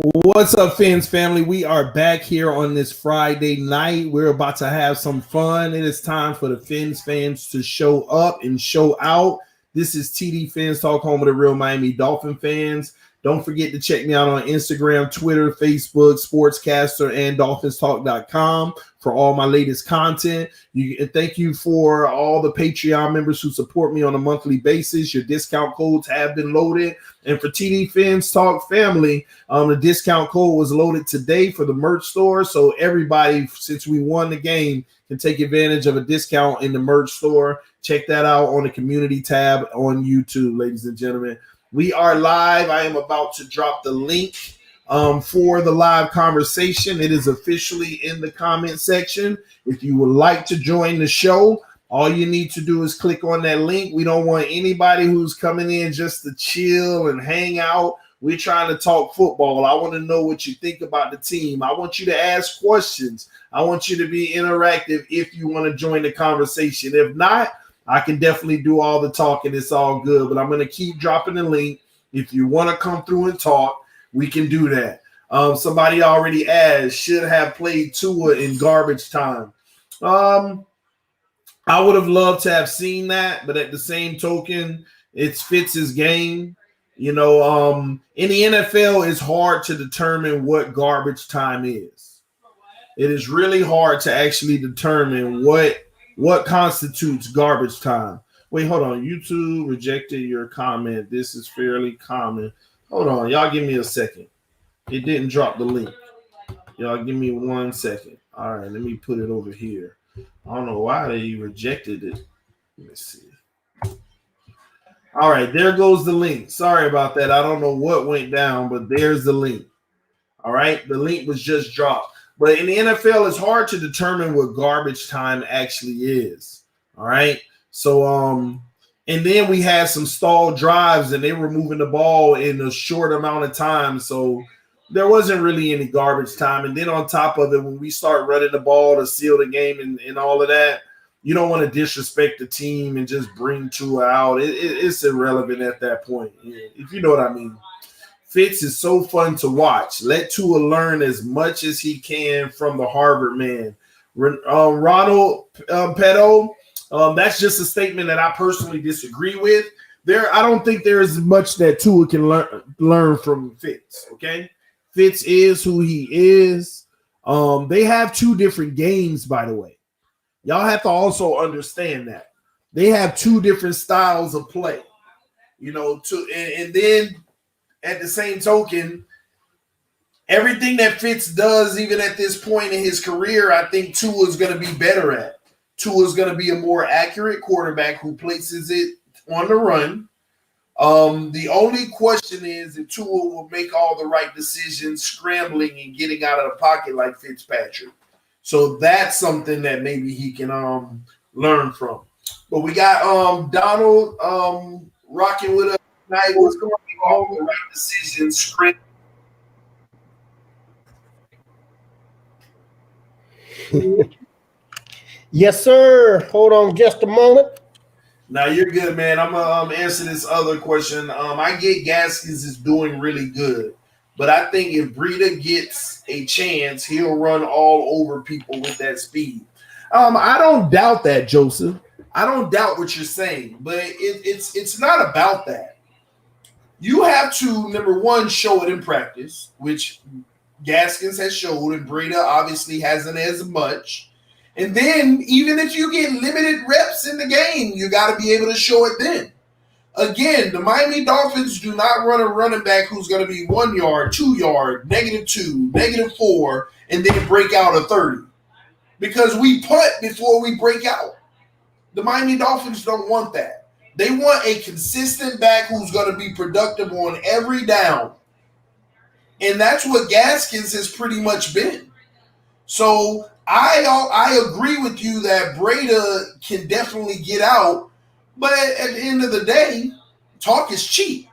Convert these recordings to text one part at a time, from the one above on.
What's up, Fins family? We are back here on this Friday night. We're about to have some fun. It is time for the Fins fans to show up and show out. This is TDPHINSTALK, home of the real Miami Dolphin fans. Don't forget to check me out on Instagram, Twitter, Facebook, Sportscaster, and DolphinsTalk.com for all my latest content. Thank you for all the Patreon members who support me on a monthly basis. Your discount codes have been loaded. And for TDPHINSTALK family, the discount code was loaded today for the merch store. So everybody, since we won the game, can take advantage of a discount in the merch store. Check that out on the community tab on YouTube, ladies and gentlemen. We are live. I am about to drop the link for the live conversation. It is officially in the comment section. If you would like to join the show, all you need to do is click on that link. We don't want anybody who's coming in just to chill and hang out. We're trying to talk football. I want to know what you think about the team. I want you to ask questions. I want you to be interactive if you want to join the conversation. If not, I can definitely do all the talking. It's all good, but I'm going to keep dropping the link. If you want to come through and talk, we can do that. Somebody already asked, should have played Tua in garbage time. I would have loved to have seen that, but at the same token, it's Fitz's game. You know, in the NFL, it's hard to determine what garbage time is. It is really hard to actually determine what constitutes garbage time. Wait, hold on. YouTube rejected your comment. This is fairly common. Hold on. Y'all give me a second. It didn't drop the link. Y'all give me 1 second. All right, let me put it over here. I don't know why they rejected it. Let me see. All right, there goes the link. Sorry about that. I don't know what went down, but there's the link. All right, the link was just dropped. But in the NFL, it's hard to determine what garbage time actually is. All right. So, and then we had some stalled drives and they were moving the ball in a short amount of time. So there wasn't really any garbage time. And then on top of it, when we start running the ball to seal the game and all of that, you don't want to disrespect the team and just bring Tua out. It's irrelevant at that point, if you know what I mean. Fitz is so fun to watch. Let Tua learn as much as he can from the Harvard man. Ronald Petto, that's just a statement that I personally disagree with. I don't think there is much that Tua can learn from Fitz, okay? Fitz is who he is. They have two different games, by the way. Y'all have to also understand that. They have two different styles of play. You know, and then at the same token, everything that Fitz does, even at this point in his career, I think Tua is going to be better at. Tua is going to be a more accurate quarterback who places it on the run. The only question is if Tua will make all the right decisions, scrambling and getting out of the pocket like Fitzpatrick. So that's something that maybe he can learn from. But we got Donald rocking with us tonight. What's going to be all the right decisions, scrambling? Yes, sir. Hold on just a moment. Now you're good, man. I'm gonna answer this other question. I get Gaskins is doing really good, but I think if Breida gets a chance, he'll run all over people with that speed. I don't doubt that, Joseph. I don't doubt what you're saying, but it's not about that. You have to, number one, show it in practice, which Gaskins has showed, and Breida obviously hasn't as much. And then, even if you get limited reps in the game, you got to be able to show it then. Again, the Miami Dolphins do not run a running back who's going to be 1 yard, 2 yard, -2, -4, and then break out a 30. Because we punt before we break out. The Miami Dolphins don't want that. They want a consistent back who's going to be productive on every down. And that's what Gaskins has pretty much been. So I agree with you that Breida can definitely get out, but at the end of the day, talk is cheap.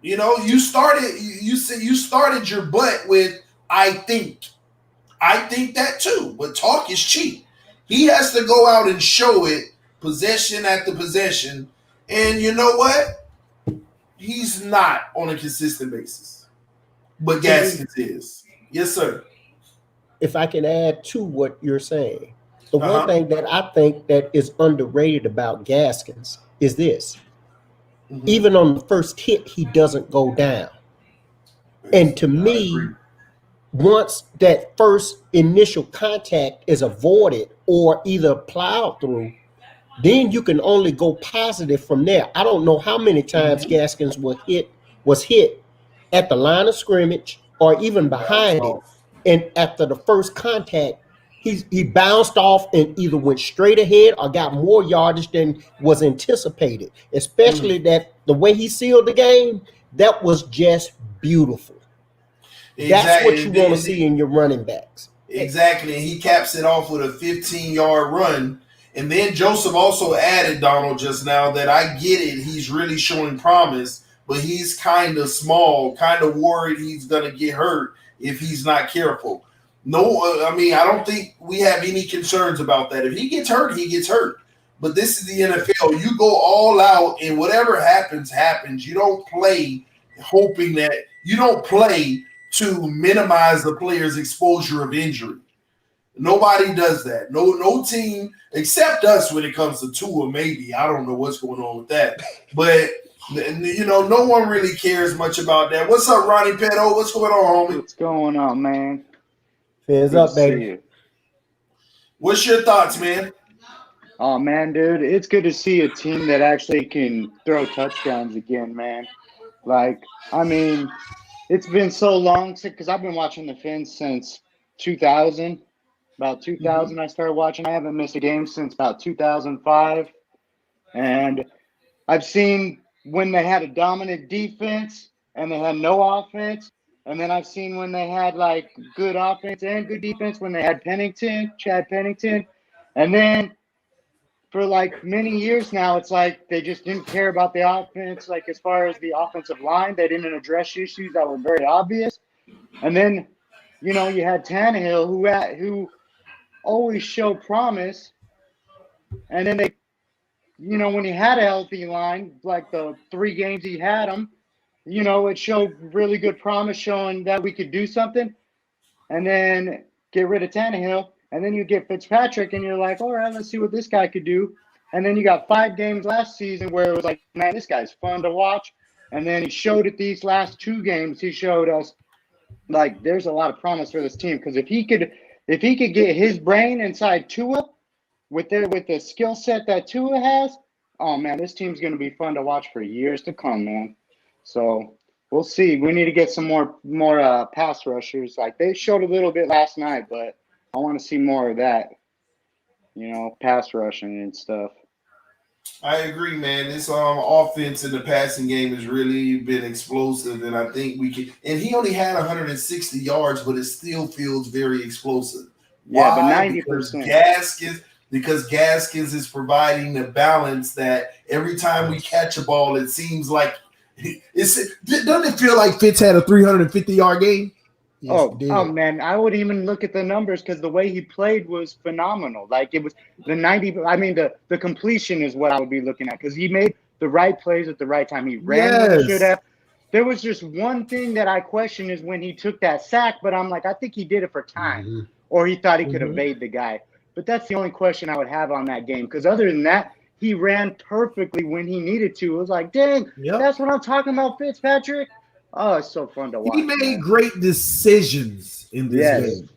You know, you started your butt with I think that too, but talk is cheap. He has to go out and show it possession after possession, and you know what? He's not on a consistent basis. But Gaskins is. Yes, sir. If I can add to what you're saying, the one thing that I think that is underrated about Gaskins is this. Mm-hmm. Even on the first hit, he doesn't go down. And to me, once that first initial contact is avoided or either plowed through, then you can only go positive from there. I don't know how many times Gaskins was hit at the line of scrimmage or even behind it. And after the first contact, he bounced off and either went straight ahead or got more yardage than was anticipated. Especially that the way he sealed the game, that was just beautiful. Exactly. That's what you want to see in your running backs. Exactly. And he caps it off with a 15-yard run. And then Joseph also added, Donald, just now, that I get it. He's really showing promise, but he's kind of small, kind of worried he's going to get hurt if he's not careful. No, I mean, I don't think we have any concerns about that. If he gets hurt, he gets hurt. But this is the NFL. You go all out, and whatever happens, happens. You don't play hoping that – you don't play to minimize the player's exposure of injury. Nobody does that. No team except us when it comes to Tua, maybe. I don't know what's going on with that. But, no one really cares much about that. What's up, Ronnie Petto? What's going on, homie? What's going on, man? Fins up, baby. What's your thoughts, man? Oh, man, dude, it's good to see a team that actually can throw touchdowns again, man. Like, I mean, it's been so long because I've been watching the Fins since 2000. About 2000, I started watching. I haven't missed a game since about 2005. And I've seen when they had a dominant defense and they had no offense. And then I've seen when they had, like, good offense and good defense when they had Chad Pennington. And then for, like, many years now, it's like they just didn't care about the offense. Like, as far as the offensive line, they didn't address issues that were very obvious. And then, you had Tannehill who always showed promise. And then they, when he had a healthy line, like the 3 games he had him, it showed really good promise showing that we could do something. And then get rid of Tannehill. And then you get Fitzpatrick and you're like, all right, let's see what this guy could do. And then you got 5 games last season where it was like, man, this guy's fun to watch. And then he showed it these last 2 games. He showed us, like, there's a lot of promise for this team. Because if he could get his brain inside Tua with the skill set that Tua has, oh, man, this team's going to be fun to watch for years to come, man. So we'll see. We need to get some more pass rushers. Like, they showed a little bit last night, but I want to see more of that, pass rushing and stuff. I agree, man. This offense in the passing game has really been explosive, and I think we can. And he only had 160 yards, but it still feels very explosive. Yeah, Why? but 90%. Because Gaskins is providing the balance that every time we catch a ball, it seems like doesn't it feel like Fitz had a 350-yard game? Yes, oh man, I would even look at the numbers because the way he played was phenomenal. Like, it was the 90. I mean, the completion is what I would be looking at because he made the right plays at the right time. He ran when he should have. There was just one thing that I question is when he took that sack, but I'm like, I think he did it for time, or he thought he could evade the guy. But that's the only question I would have on that game because other than that, he ran perfectly when he needed to. It was like, dang, that's what I'm talking about, Fitzpatrick. Oh, it's so fun to watch. He made great decisions in this game.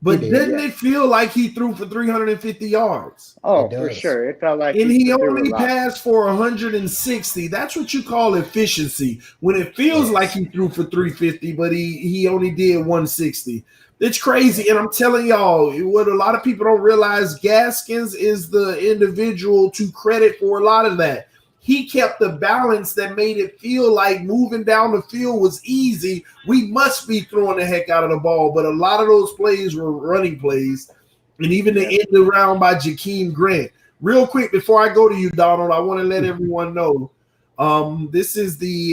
But didn't it feel like he threw for 350 yards? Oh, for sure. It felt like and he only passed for 160. That's what you call efficiency. When it feels like he threw for 350, but he only did 160. It's crazy. And I'm telling y'all, what a lot of people don't realize, Gaskins is the individual to credit for a lot of that. He kept the balance that made it feel like moving down the field was easy. We must be throwing the heck out of the ball. But a lot of those plays were running plays. And even the end around by Jakeem Grant. Real quick, before I go to you, Donald, I want to let everyone know this is the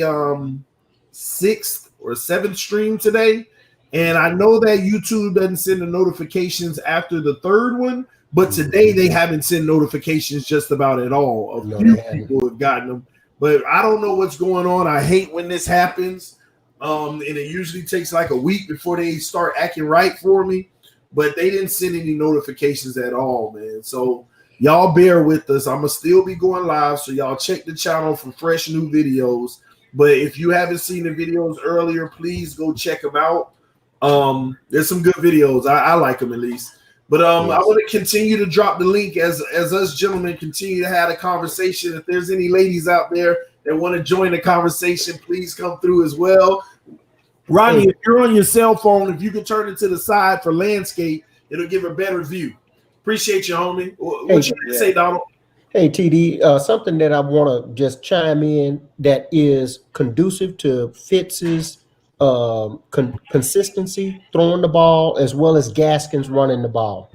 6th or 7th stream today. And I know that YouTube doesn't send the notifications after the 3rd one. But today they haven't sent notifications just about at all. A few people have gotten them. But I don't know what's going on. I hate when this happens. And it usually takes like a week before they start acting right for me. But they didn't send any notifications at all, man. So y'all bear with us. I'm gonna still be going live, so y'all check the channel for fresh new videos. But if you haven't seen the videos earlier, please go check them out. There's some good videos. I like them at least. But I want to continue to drop the link as us gentlemen continue to have a conversation. If there's any ladies out there that want to join the conversation, please come through as well. Ronnie, if you're on your cell phone, if you can turn it to the side for landscape, it'll give a better view. Appreciate you, homie. What you say, Donald? Hey, TD, something that I want to just chime in that is conducive to Fitz's consistency, throwing the ball, as well as Gaskins running the ball.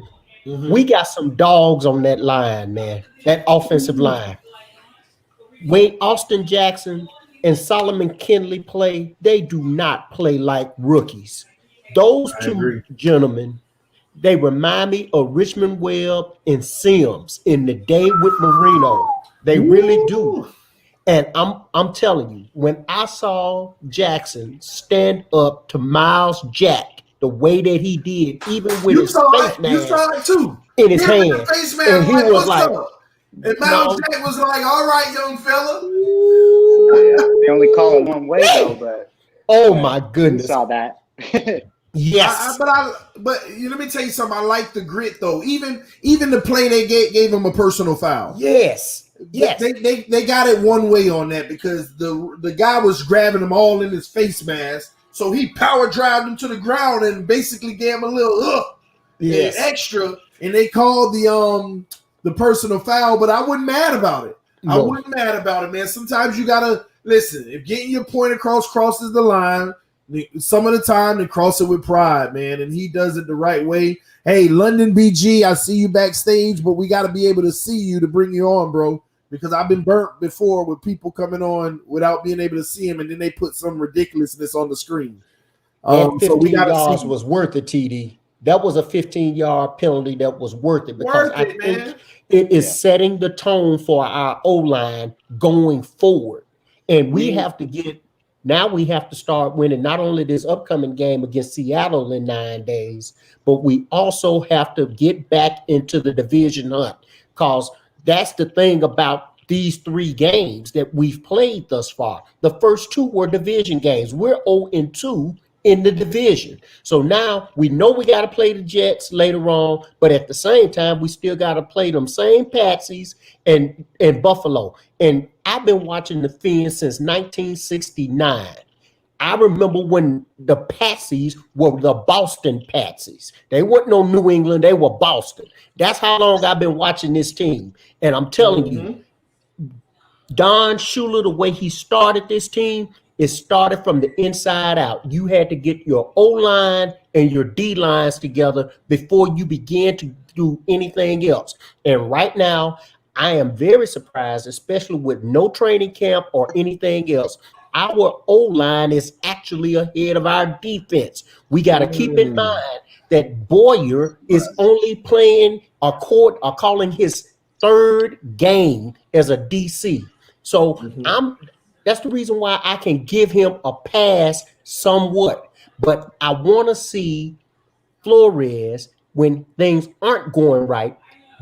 We got some dogs on that line, man, that offensive line. When Austin Jackson and Solomon Kinley play, they do not play like rookies. Those two gentlemen, they remind me of Richmond Webb and Sims in the day with Marino. They really do. And I'm telling you, when I saw Jackson stand up to Miles Jack the way that he did, even with his face mask in his hand, and he was like, and Miles Jack was like, "All right, young fella." They only call it one way though, but oh my goodness, you saw that. Yes, but let me tell you something. I like the grit though. Even the play they gave him a personal foul. Yes. They got it one way on that because the guy was grabbing them all in his face mask, so he power drived him to the ground and basically gave him a little and extra, and they called the personal foul. But I wasn't mad about it. No. I wasn't mad about it, man. Sometimes you gotta listen. If getting your point across crosses the line, some of the time they cross it with pride, man, and he does it the right way. Hey, London BG, I see you backstage, but we got to be able to see you to bring you on, bro, because I've been burnt before with people coming on without being able to see him, and then they put some ridiculousness on the screen. So we got yards was worth it, TD. That was a 15-yard penalty that was worth it because I think it is setting the tone for our O-line going forward, and we have to get. Now we have to start winning not only this upcoming game against Seattle in 9 days, but we also have to get back into the division hunt because that's the thing about these 3 games that we've played thus far. The first 2 were division games. We're 0-2 in the division. So now we know we got to play the Jets later on, but at the same time, we still got to play them same Patsies and Buffalo. And I've been watching the Fins since 1969. I remember when the Patsies were the Boston Patsies. They weren't no New England, they were Boston. That's how long I've been watching this team. And I'm telling you, Don Shula, the way he started this team, it started from the inside out. You had to get your O-line and your D-lines together before you began to do anything else. And right now, I am very surprised, especially with no training camp or anything else. Our O-line is actually ahead of our defense. We got to keep in mind that Boyer is only playing calling his 3rd game as a DC. So that's the reason why I can give him a pass somewhat. But I want to see Flores, when things aren't going right,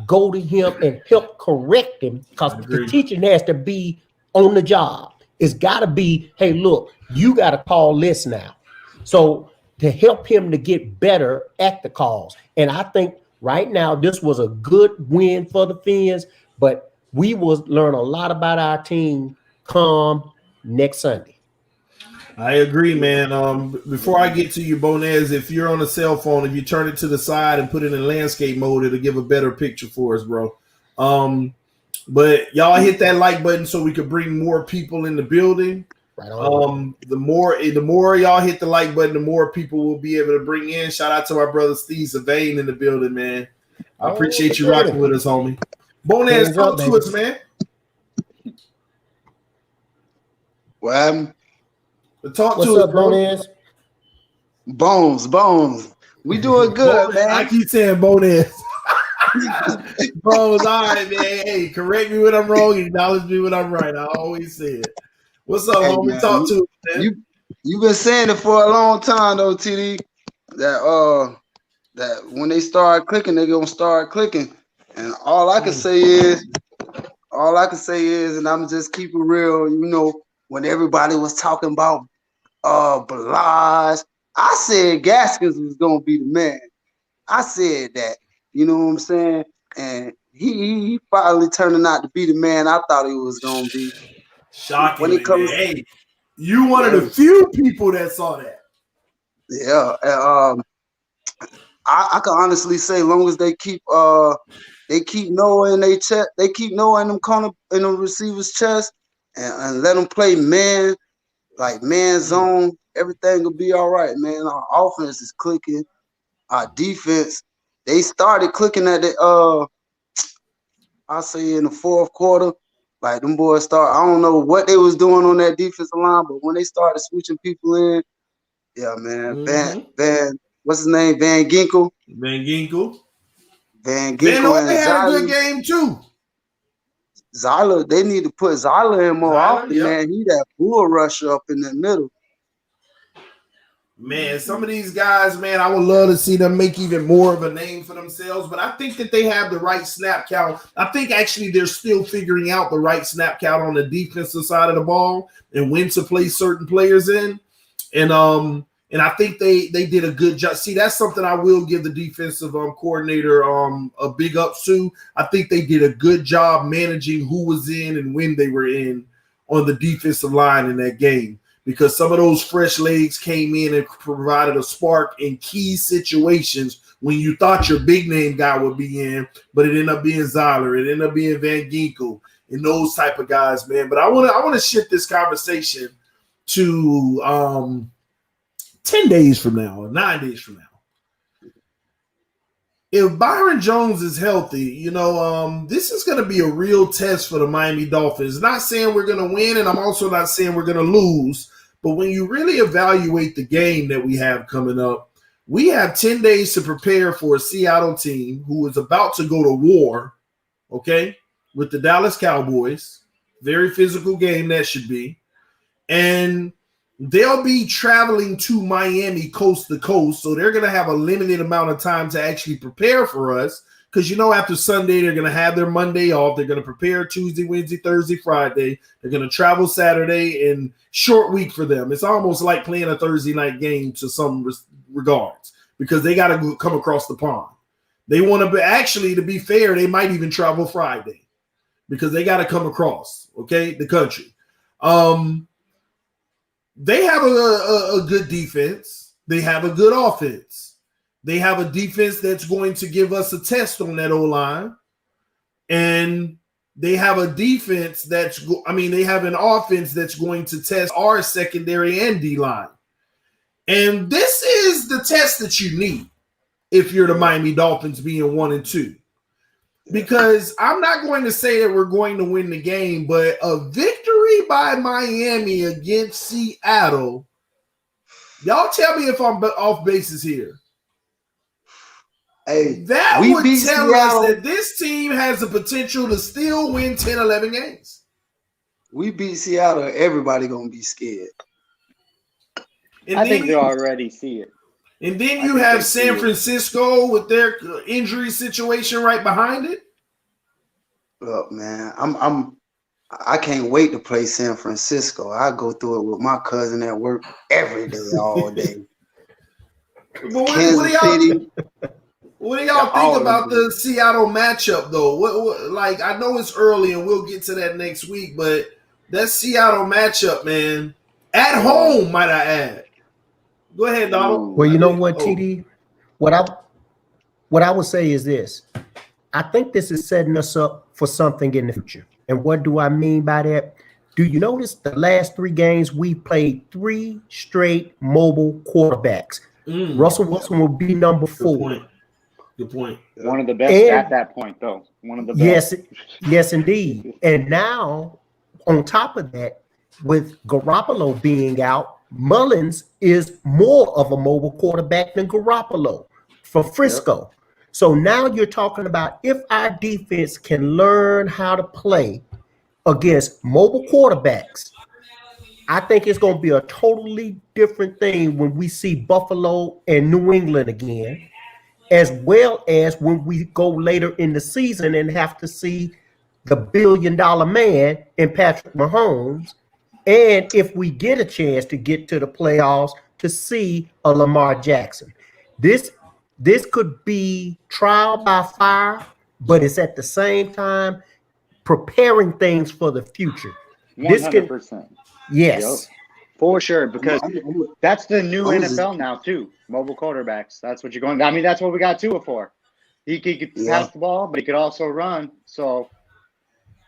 go to him and help correct him because the teaching has to be on the job. It's got to be, hey, look, you got to call this now. So to help him to get better at the calls. And I think right now this was a good win for the Fins, but we will learn a lot about our team come next Sunday. I agree, man. Before I get to you, Bonez, if you're on a cell phone, if you turn it to the side and put it in landscape mode, it'll give a better picture for us, bro. But y'all hit that like button so we could bring more people in the building. Right on. The more y'all hit the like button, the more people will be able to bring in. Shout out to my brother Steve Savain in the building, man. I appreciate you rocking with us, homie. Bonez, talk to us, man. Well, What's up, Bonez? Bones. We doing good, man. I keep saying Bonez. Bones, all right, man. Hey, correct me when I'm wrong, acknowledge me when I'm right. I always say it. What's up, homie? Man, talk to us, man. You've been saying it for a long time though, TD. That when they start clicking, they're gonna start clicking. And all I can say is, and I'm just keeping real, you know, when everybody was talking about Balaj, I said Gaskins was gonna be the man. I said that, you know what I'm saying? And he finally turning out to be the man I thought he was gonna be. When Shockingly, it comes, man. Hey, you one of the few people that saw that. yeah. I can honestly say, long as they keep Noah in their chest, they keep Noah in them corner in the receiver's chest, and let them play man zone. Everything will be all right, man. Our offense is clicking. Our defense, they started clicking at the I say in the fourth quarter. Like them boys start. I don't know what they was doing on that defensive line, but when they started switching people in, yeah, man. Van, what's his name? Van Ginkel. Van Ginkel. Van Ginkel and had Zyler. a good game too. Zyler, they need to put Zyler in more often, yep. man. He that bull rusher up in the middle. Man, some of these guys, man, I would love to see them make even more of a name for themselves, but I think that they have the right snap count. I think actually they're still figuring out the right snap count on the defensive side of the ball and when to play certain players in. And I think they did a good job. See, that's something I will give the defensive coordinator a big ups to. I think they did a good job managing who was in and when they were in on the defensive line in that game, because some of those fresh legs came in and provided a spark in key situations when you thought your big name guy would be in, but it ended up being Zyler, it ended up being Van Ginkel and those type of guys, man. But I want to shift this conversation to 10 days from now or 9 days from now. If Byron Jones is healthy, you know, this is going to be a real test for the Miami Dolphins. Not saying we're going to win, and I'm also not saying we're going to lose, but when you really evaluate the game that we have coming up, we have 10 days to prepare for a Seattle team who is about to go to war, okay, with the Dallas Cowboys. Very physical game that should be. And they'll be traveling to Miami coast to coast, so they're going to have a limited amount of time to actually prepare for us because, you know, after Sunday, they're going to have their Monday off. They're going to prepare Tuesday, Wednesday, Thursday, Friday. They're going to travel Saturday, and short week for them. It's almost like playing a Thursday night game to some regards because they got to come across the pond. They want to be, actually, to be fair, they might even travel Friday because they got to come across, okay, the country. They have a good defense. They have a good offense. They have a defense that's going to give us a test on that O-line. And they have a defense they have an offense that's going to test our secondary and D-line. And this is the test that you need if you're the Miami Dolphins being 1-2. Because I'm not going to say that we're going to win the game, but a victory by Miami against Seattle, y'all tell me if I'm off bases here. Hey, that would tell us that this team has the potential to still win 10, 11 games. We beat Seattle, everybody going to be scared. I think they already see it. And then you have San Francisco with their injury situation right behind it. Look, man, I can't wait to play San Francisco. I go through it with my cousin at work every day, all day. But what do y'all think about the Seattle matchup, though? What, like, I know it's early, and we'll get to that next week, but that Seattle matchup, man, at home, might I add. Go ahead, Donald. Well, you know what, TD? What I would say is this. I think this is setting us up for something in the future. And what do I mean by that? Do you notice the last 3 games we played 3 straight mobile quarterbacks? Russell Wilson will be number 4. Good point. One of the best at that point, though. One of the best. Yes, indeed. And now, on top of that, with Garoppolo being out, Mullins is more of a mobile quarterback than Garoppolo for Frisco. Yep. So now you're talking about if our defense can learn how to play against mobile quarterbacks, I think it's going to be a totally different thing when we see Buffalo and New England again, as well as when we go later in the season and have to see the billion-dollar man in Patrick Mahomes. And if we get a chance to get to the playoffs to see a Lamar Jackson. This could be trial by fire, but it's at the same time preparing things for the future. This can 100%. yes. Yep. For sure, because that's the new I'm NFL now too. Mobile quarterbacks. That's what you're going. I mean, that's what we got Tua for. He could pass the ball, but he could also run. So,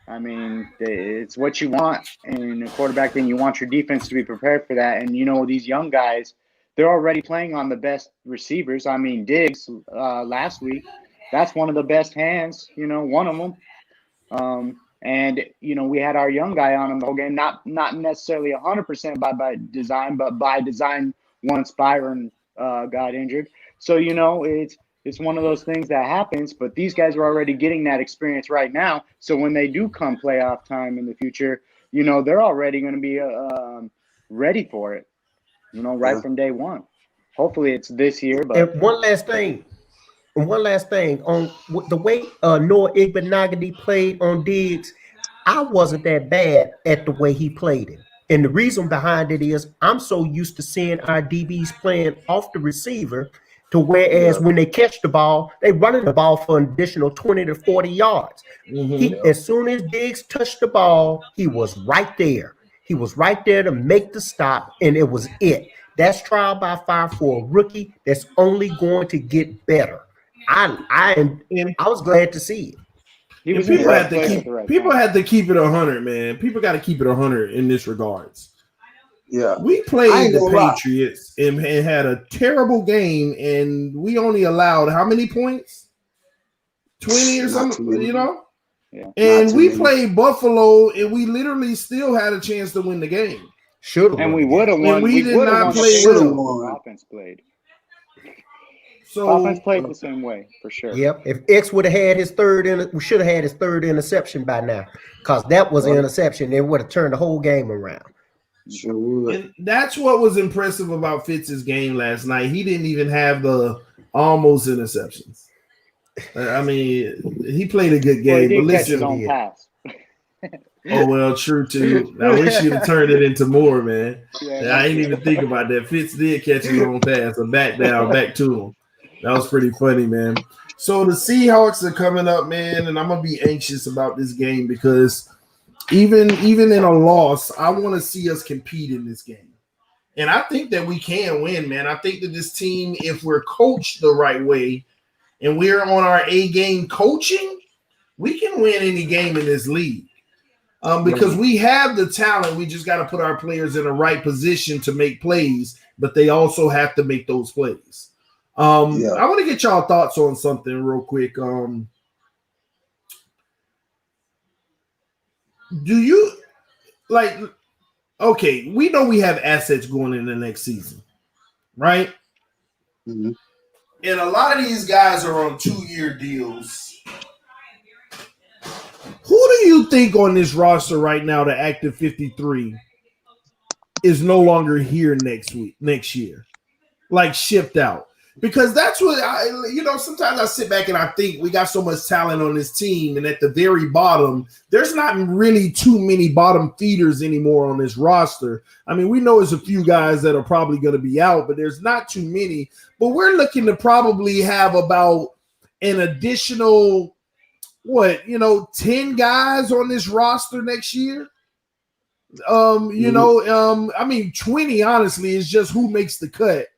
I mean, it's what you want in a quarterback. Then you want your defense to be prepared for that. And you know, these young guys, they're already playing on the best receivers. I mean, Diggs last week, that's one of the best hands. You know, one of them. And you know, we had our young guy on him the whole game, not necessarily 100% by design, but by design once Byron got injured. So you know, it's one of those things that happens. But these guys are already getting that experience right now. So when they do come playoff time in the future, you know, they're already going to be ready for it. You know, right from day one. Hopefully, it's this year. But And one last thing on the way Noah Igbenogany played on Diggs, I wasn't that bad at the way he played him. And the reason behind it is I'm so used to seeing our DBs playing off the receiver to whereas when they catch the ball, they running the ball for an additional 20 to 40 yards. As soon as Diggs touched the ball, he was right there. He was right there to make the stop, and it was it. That's trial by fire for a rookie that's only going to get better. I was glad to see it. he was People in had to keep people had to keep it 100, man. People got to keep it 100 in this regards. Yeah, We played the Patriots and had a terrible game, and we only allowed how many points? 20 or something, you know? Yeah. And we played Buffalo, and we literally still had a chance to win the game. And we would have won. And we did not play well. Offense played. So offense played the same way for sure. Yep. If X would have had his we should have had his third interception by now, because that was an interception. It would have turned the whole game around. Sure would. And that's what was impressive about Fitz's game last night. He didn't even have the almost interceptions. I mean, he played a good game. Well, he did but catch his listen, own pass. oh well, true too. I wish you'd have turned it into more, man. I didn't even think about that. Fitz did catch his own pass, a back down, back to him. That was pretty funny, man. So the Seahawks are coming up, man, and I'm gonna be anxious about this game because even in a loss, I want to see us compete in this game. And I think that we can win, man. I think that this team, if we're coached the right way and we're on our A game coaching, we can win any game in this league. Because we have the talent. We just got to put our players in the right position to make plays, but they also have to make those plays. I want to get y'all thoughts on something real quick. Do you like, okay, we know we have assets going in the next season, right? Mm-hmm. And a lot of these guys are on 2-year deals. Who do you think on this roster right now, the active 53, is no longer here next year? Like shipped out? Because that's what sometimes I sit back and I think we got so much talent on this team, and at the very bottom, there's not really too many bottom feeders anymore on this roster. I mean, we know there's a few guys that are probably going to be out, but there's not too many. But we're looking to probably have about an additional 10 guys on this roster next year. I mean, 20, honestly, is just who makes the cut.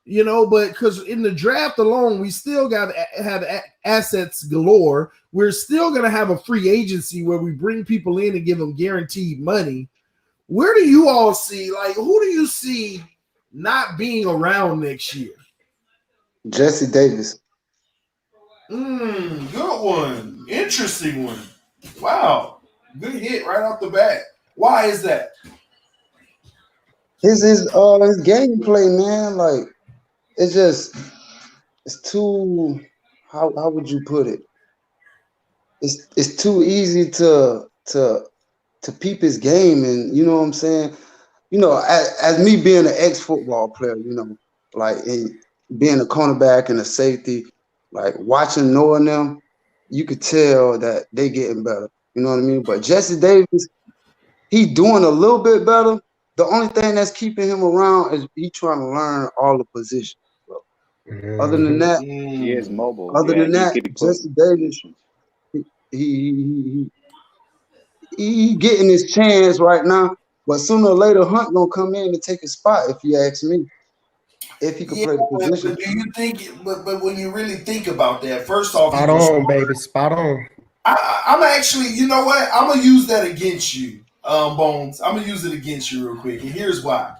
But because in the draft alone, we still got to have assets galore. We're still going to have a free agency where we bring people in and give them guaranteed money. Where do you all see, who do you see not being around next year? Jesse Davis. Good one. Interesting one. Wow. Good hit right off the bat. Why is that? His gameplay, man, it's too, how would you put it? It's too easy to peep his game, and you know what I'm saying? you know, as me being an ex-football player, you know, like being a cornerback and a safety, like watching, knowing them, you could tell that they getting better. You know what I mean? But Jesse Davis, he doing a little bit better. The only thing that's keeping him around is he trying to learn all the positions. Bro. Other than that, He is mobile. other than He that, could play Jesse Davis, positions. he getting his chance right now. But sooner or later, Hunt gonna come in and take his spot. If you ask me, if he could Yeah, play the but position. do you think? But when you really think about that, first off, Spot on, baby. Spot on. I'm actually, you know what? I'm gonna use that against you, Bones. I'm gonna use it against you real quick, and here's why.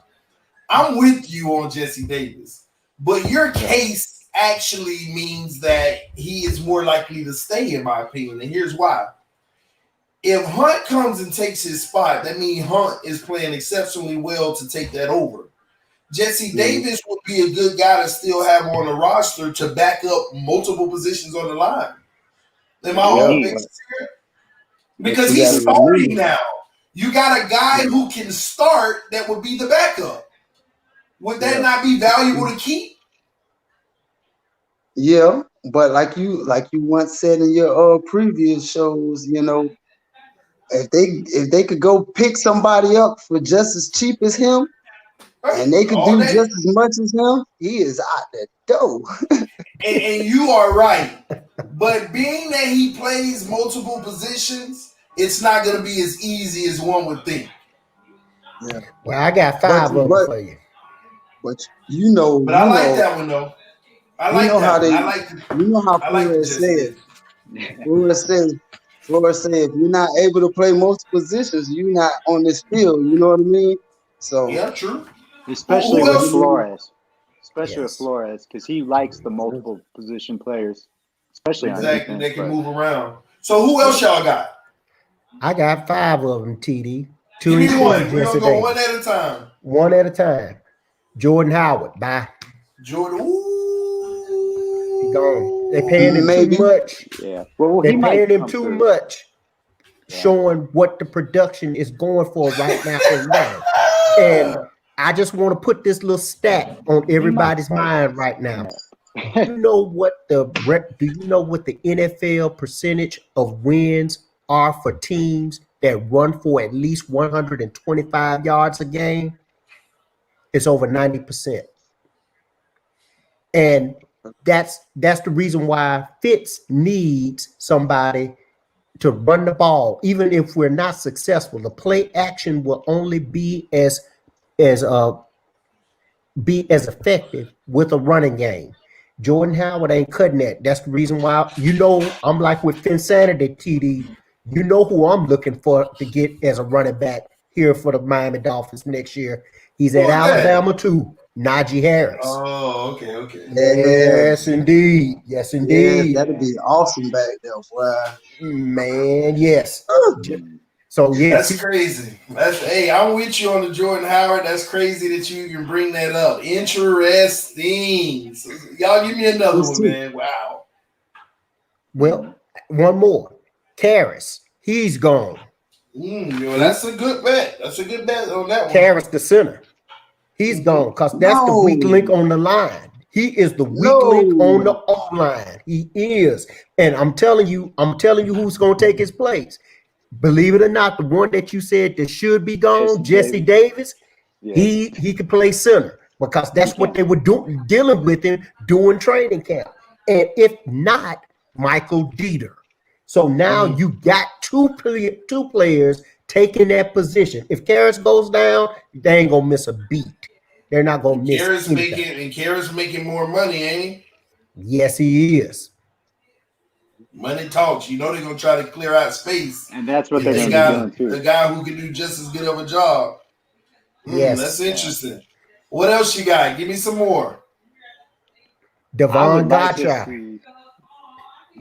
I'm with you on Jesse Davis, but your case actually means that he is more likely to stay, in my opinion, and here's why. If Hunt comes and takes his spot, that means Hunt is playing exceptionally well to take that over. Jesse Davis would be a good guy to still have on the roster to back up multiple positions on the line. Am I all making sense here? Because he's starting now. You got a guy who can start that would be the backup. Would that not be valuable to keep? Yeah, but like you once said in your previous shows, you know, if they could go pick somebody up for just as cheap as him, and they could do just as much as him, he is out the door. and you are right. But being that he plays multiple positions, it's not going to be as easy as one would think. Yeah. Well, I got 5 of them for you. But you know, but I like that one though. I like that one. I like. You know how Flores said. Flores said, if you're not able to play most positions, you're not on this field. You know what I mean? So yeah, true. Especially with Flores. Especially with Flores, because he likes the multiple position players, especially on defense. They can move around. So who else y'all got? I got 5 of them, TD. Give me one. We're gonna go one at a time. One at a time. Jordan Howard, bye. Jordan, he gone. They paying him too much. Yeah. Well, they paying him too much, showing what the production is going for right now. And I just want to put this little stat on everybody's mind right now. Do you know what the NFL percentage of wins are for teams that run for at least 125 yards a game? It's over 90%. And that's the reason why Fitz needs somebody to run the ball. Even if we're not successful, the play action will only be as effective with a running game. Jordan Howard ain't cutting that. That's the reason why, I'm like with Finsanity, TD. You know who I'm looking for to get as a running back here for the Miami Dolphins next year. He's at Alabama too. Najee Harris. Oh, okay. Yes, indeed. Yes, indeed. Yeah, that'd be awesome back there, boy. Man, yes. So yes, that's crazy. I'm with you on the Jordan Howard. That's crazy that you can bring that up. Interesting. So, y'all give me another one, man. Wow. Well, one more. Karras. He's gone. That's a good bet. That's a good bet on that one. Karras, the center. He's gone because that's the weak link on the line. He is the weak link on the O-line. He is. And I'm telling you who's going to take his place. Believe it or not, the one that you said that should be gone, Jesse Davis, he could play center because that's what they were dealing with him doing training camp. And if not, Michael Dieter. So now you got two players taking that position. If Karras goes down, they ain't gonna miss a beat. They're not gonna miss. Karras making more money, ain't he? Yes, he is. Money talks. They're gonna try to clear out space, and that's what they're gonna do too. The guy who can do just as good of a job. Yes, that's interesting. What else you got? Give me some more. Devon Gottschall.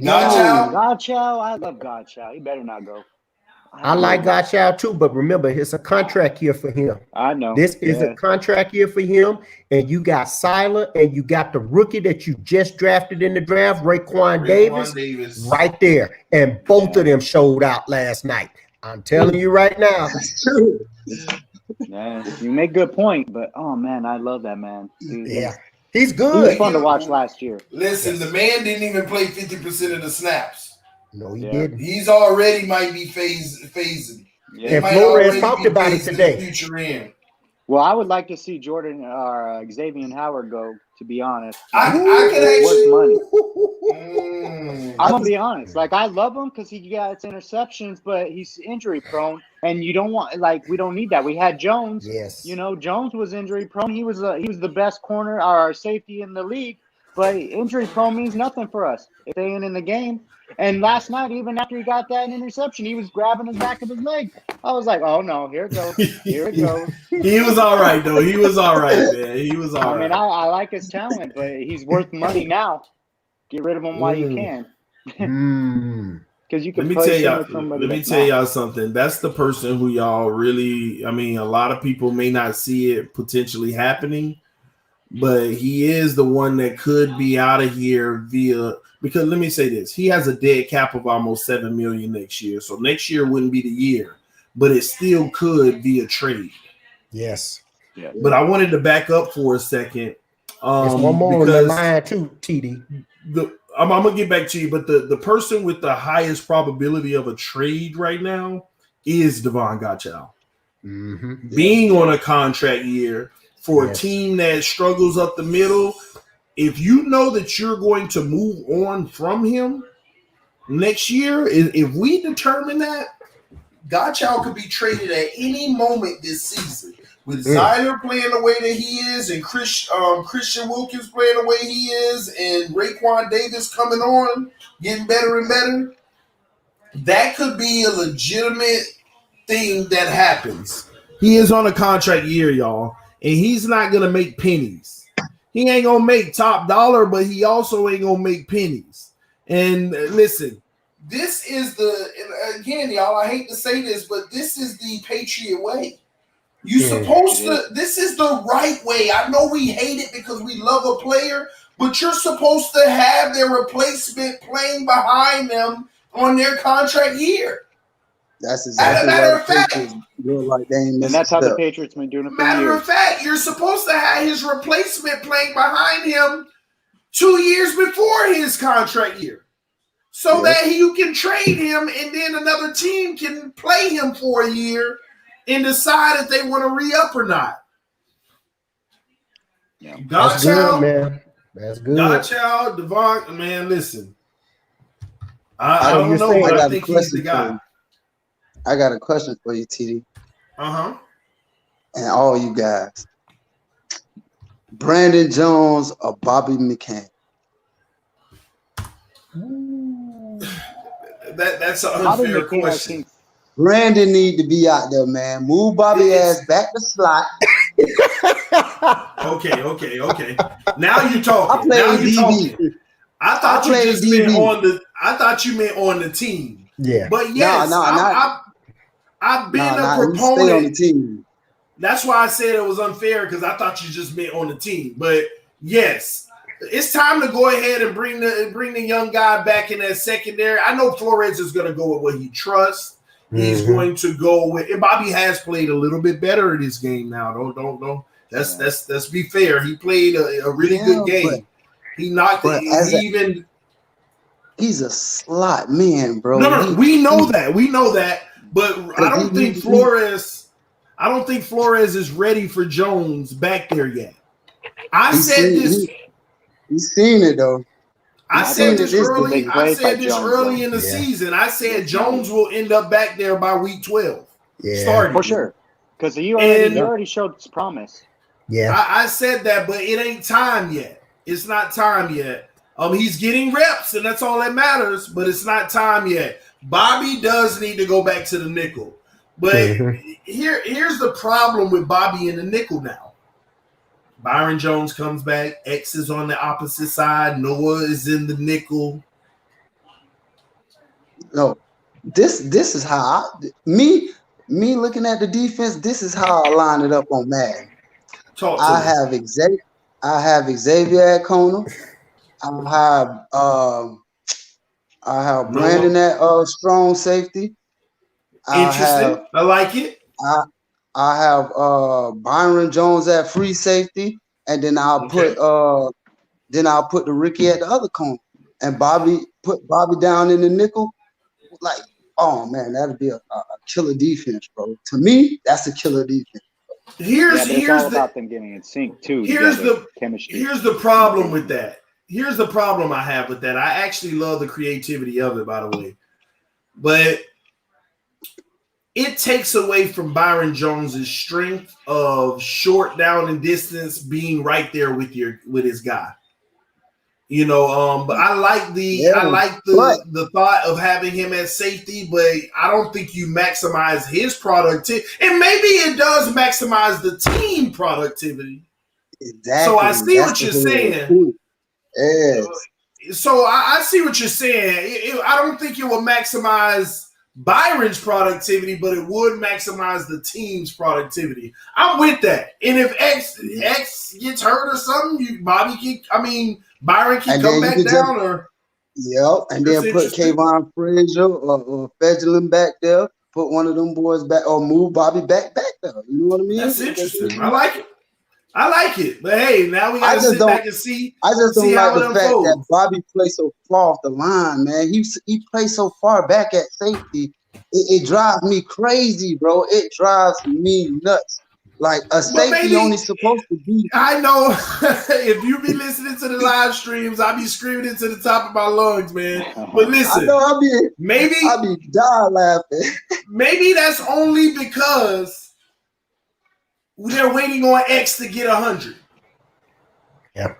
Gottschall, I love Gottschall. He better not go. I like Gottschall too, but remember, it's a contract year for him. I know. This is a contract year for him, and you got Siler, and you got the rookie that you just drafted in the draft, Raekwon Davis, right there. And both of them showed out last night. I'm telling you right now. Yeah, you make a good point, but oh man, I love that man. Dude, Yeah, he's he was good. fun to watch last year. Listen, the man didn't even play 50% of the snaps. No, he Yeah. didn't. He's already might be phasing. Yeah. He And might Flores already talked be about it phasing today. the future in. Well, I would like to see Jordan or Xavier Howard go. To be honest, I could worth actually. money. I I'm gonna be honest. Like I love him because he gets interceptions, but he's injury prone, and you don't want we don't need that. We had Jones. Yes. You know, Jones was injury prone. He was the best corner or our safety in the league, but injury prone means nothing for us if they ain't in the game. And last night, even after he got that interception, he was grabbing his back of his leg. I was like, oh no, here it goes. Here it goes. He was all right though. He was all right, man. He was all right. I mean, I like his talent, but he's worth money now. Get rid of him while you can. Because you can play him with somebody. Let me tell y'all something. That's the person who y'all really, I mean, a lot of people may not see it potentially happening, but he is the one that could be out of here because let me say this. He has a dead cap of almost $7 million next year. So next year wouldn't be the year, but it still could be a trade. Yes. Yeah. But I wanted to back up for a second. There's one more on the line too, TD. I'm gonna get back to you, but the person with the highest probability of a trade right now is Devon Gottschall. Being on a contract year for a team that struggles up the middle, if you know that you're going to move on from him next year, if we determine that, Gottschall could be traded at any moment this season. With Zyler playing the way that he is, and Christian Wilkins playing the way he is, and Raekwon Davis coming on, getting better and better, that could be a legitimate thing that happens. He is on a contract year, y'all, and he's not going to make pennies. He ain't going to make top dollar, but he also ain't going to make pennies. And listen, this is again, y'all, I hate to say this, but this is the Patriot way. This is the right way. I know we hate it because we love a player, but you're supposed to have their replacement playing behind them on their contract year. That's exactly matter of fact. And that's how the Patriots been doing it for years. Matter of fact, you're supposed to have his replacement playing behind him 2 years before his contract year. So that you can trade him and then another team can play him for a year and decide if they want to re-up or not. Yeah. That's good, man. That's good. Gottschall, Devon, man, listen. I don't know, but I think he's the guy. I got a question for you, TD. And all you guys. Brandon Jones or Bobby McCain? That's an unfair question. Brandon need to be out there, man. Move Bobby ass back to slot. Okay. Now you're talking. I thought you just meant on the team. Yeah. But yes, I've been a proponent. Stay on the team. That's why I said it was unfair, because I thought you just meant on the team. But yes, it's time to go ahead and bring the young guy back in that secondary. I know Flores is going to go with what he trusts. He's going to go with. And Bobby has played a little bit better in this game now. Don't. Let's be fair. He played a really good game. He knocked it. He's a slot man, bro. No, we know that. But I don't think Flores is ready for Jones back there yet. He's seen it though. I said this early in the season. I said Jones will end up back there by week 12. Starting. For sure. Because he already showed his promise. Yeah. I said that, but it ain't time yet. It's not time yet. He's getting reps, and that's all that matters, but it's not time yet. Bobby does need to go back to the nickel. But here's the problem with Bobby in the nickel now. Byron Jones comes back. X is on the opposite side. Noah is in the nickel. No, this is how me looking at the defense. This is how I line it up on Madden. I have Xavier at corner. I have Brandon at strong safety. Interesting. I like it. I have Byron Jones at free safety, and then I'll put the Ricky at the other corner, and put Bobby down in the nickel. Like, oh man, that'd be a killer defense, bro. To me, that's a killer defense. It's all about them getting in sync too. Here's the chemistry. Here's the problem with that. Here's the problem I have with that. I actually love the creativity of it, by the way, but it takes away from Byron Jones's strength of short down and distance, being right there with his guy. You know, but I like the thought of having him at safety, but I don't think you maximize his productivity. And maybe it does maximize the team productivity. Exactly. So I see what you're saying. Yes. So I see what you're saying. I don't think it will maximize Byron's productivity, but it would maximize the team's productivity. I'm with that. And if X gets hurt or something, Byron can come back down and then put Kayvon Frazier or Fedgelin back there, put one of them boys back, or move Bobby back there. You know what I mean? That's interesting. I like it. But hey, now we got to sit back and see. I just don't like the fact that Bobby plays so far off the line, man. He plays so far back at safety. It drives me crazy, bro. It drives me nuts. Like a safety only supposed to be. I know. If you be listening to the live streams, I be screaming into the top of my lungs, man. But listen, I be dying laughing. Maybe that's only because they're waiting on X to get 100. Yeah.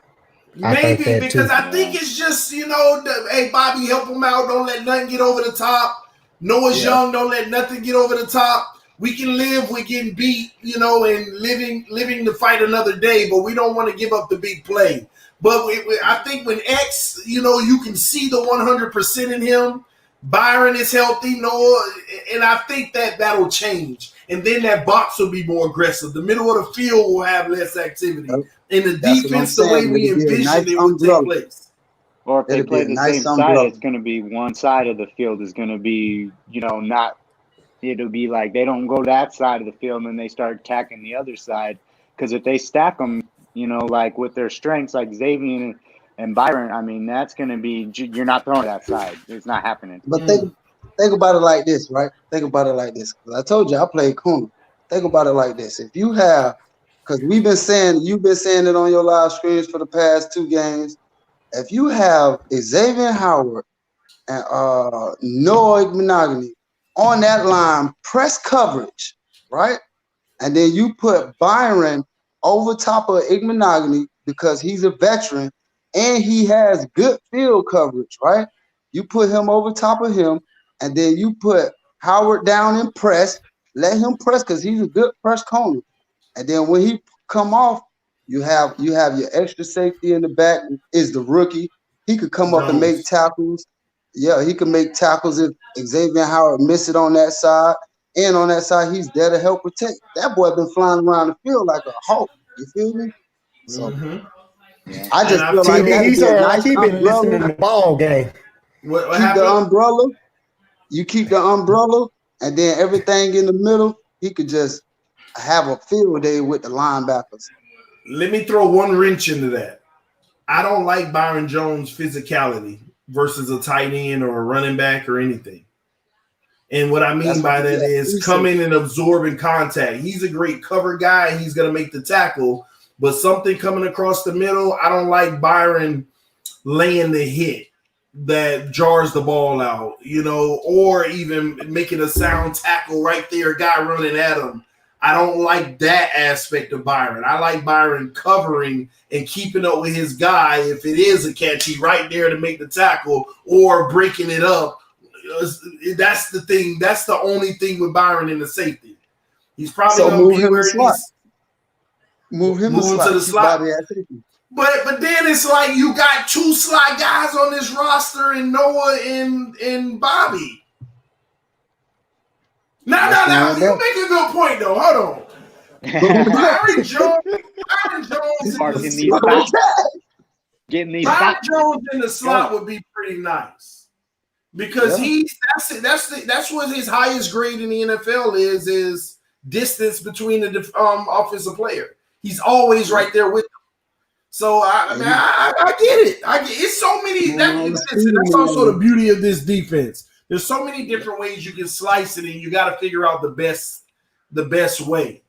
Maybe because I think it's just, hey, Bobby, help him out. Don't let nothing get over the top. Noah's young. Don't let nothing get over the top. We can live with getting beat, and living to fight another day, but we don't want to give up the big play. But I think when X, you can see the 100% in him. Byron is healthy, Noah, and I think that'll change. And then that box will be more aggressive. The middle of the field will have less activity. And the defense, the way we envision it, will take place. Or if they play the same side, it's going to be one side of the field is going to be, not. It'll be like they don't go that side of the field and then they start attacking the other side. Because if they stack them, like with their strengths, like Xavier and Byron, that's going to be – you're not throwing that side. It's not happening. But think about it like this, right? Think about it like this. Because I told you I played corner. Think about it like this. If you have – because you've been saying it on your live streams for the past 2 games. If you have Xavier Howard and Noah Monogamy on that line, press coverage, right? And then you put Byron over top of Igmonogany because he's a veteran and he has good field coverage, right? You put him over top of him, and then you put Howard down and press. Let him press because he's a good press corner. And then when he come off, you have your extra safety in the back is the rookie. He could come up and make tackles. Yeah, he can make tackles if Xavier Howard miss it on that side. And on that side, he's there to help protect. That boy been flying around the field like a hawk. You feel me? So I just feel like he's been listening to the ball game. What keep happened? The umbrella. You keep the umbrella, and then everything in the middle, he could just have a field day with the linebackers. Let me throw one wrench into that. I don't like Byron Jones' physicality versus a tight end or a running back or anything. And what I mean by that is coming and absorbing contact. He's a great cover guy. He's going to make the tackle. But something coming across the middle, I don't like Byron laying the hit that jars the ball out, or even making a sound tackle right there, a guy running at him. I don't like that aspect of Byron. I like Byron covering and keeping up with his guy. If it is a catch, he's right there to make the tackle or breaking it up. That's the thing. That's the only thing with Byron in the safety. He's probably going to be where he's move him to the slot. But then it's like you got 2 slot guys on this roster in Noah and Bobby. Now, you make a good point, though. Hold on. Byron Jones in the slot would be pretty nice because that's what his highest grade in the NFL is distance between the offensive player. He's always right there with them. So I get it. It's so many. That's also the beauty of this defense. There's so many different ways you can slice it, and you got to figure out the best way.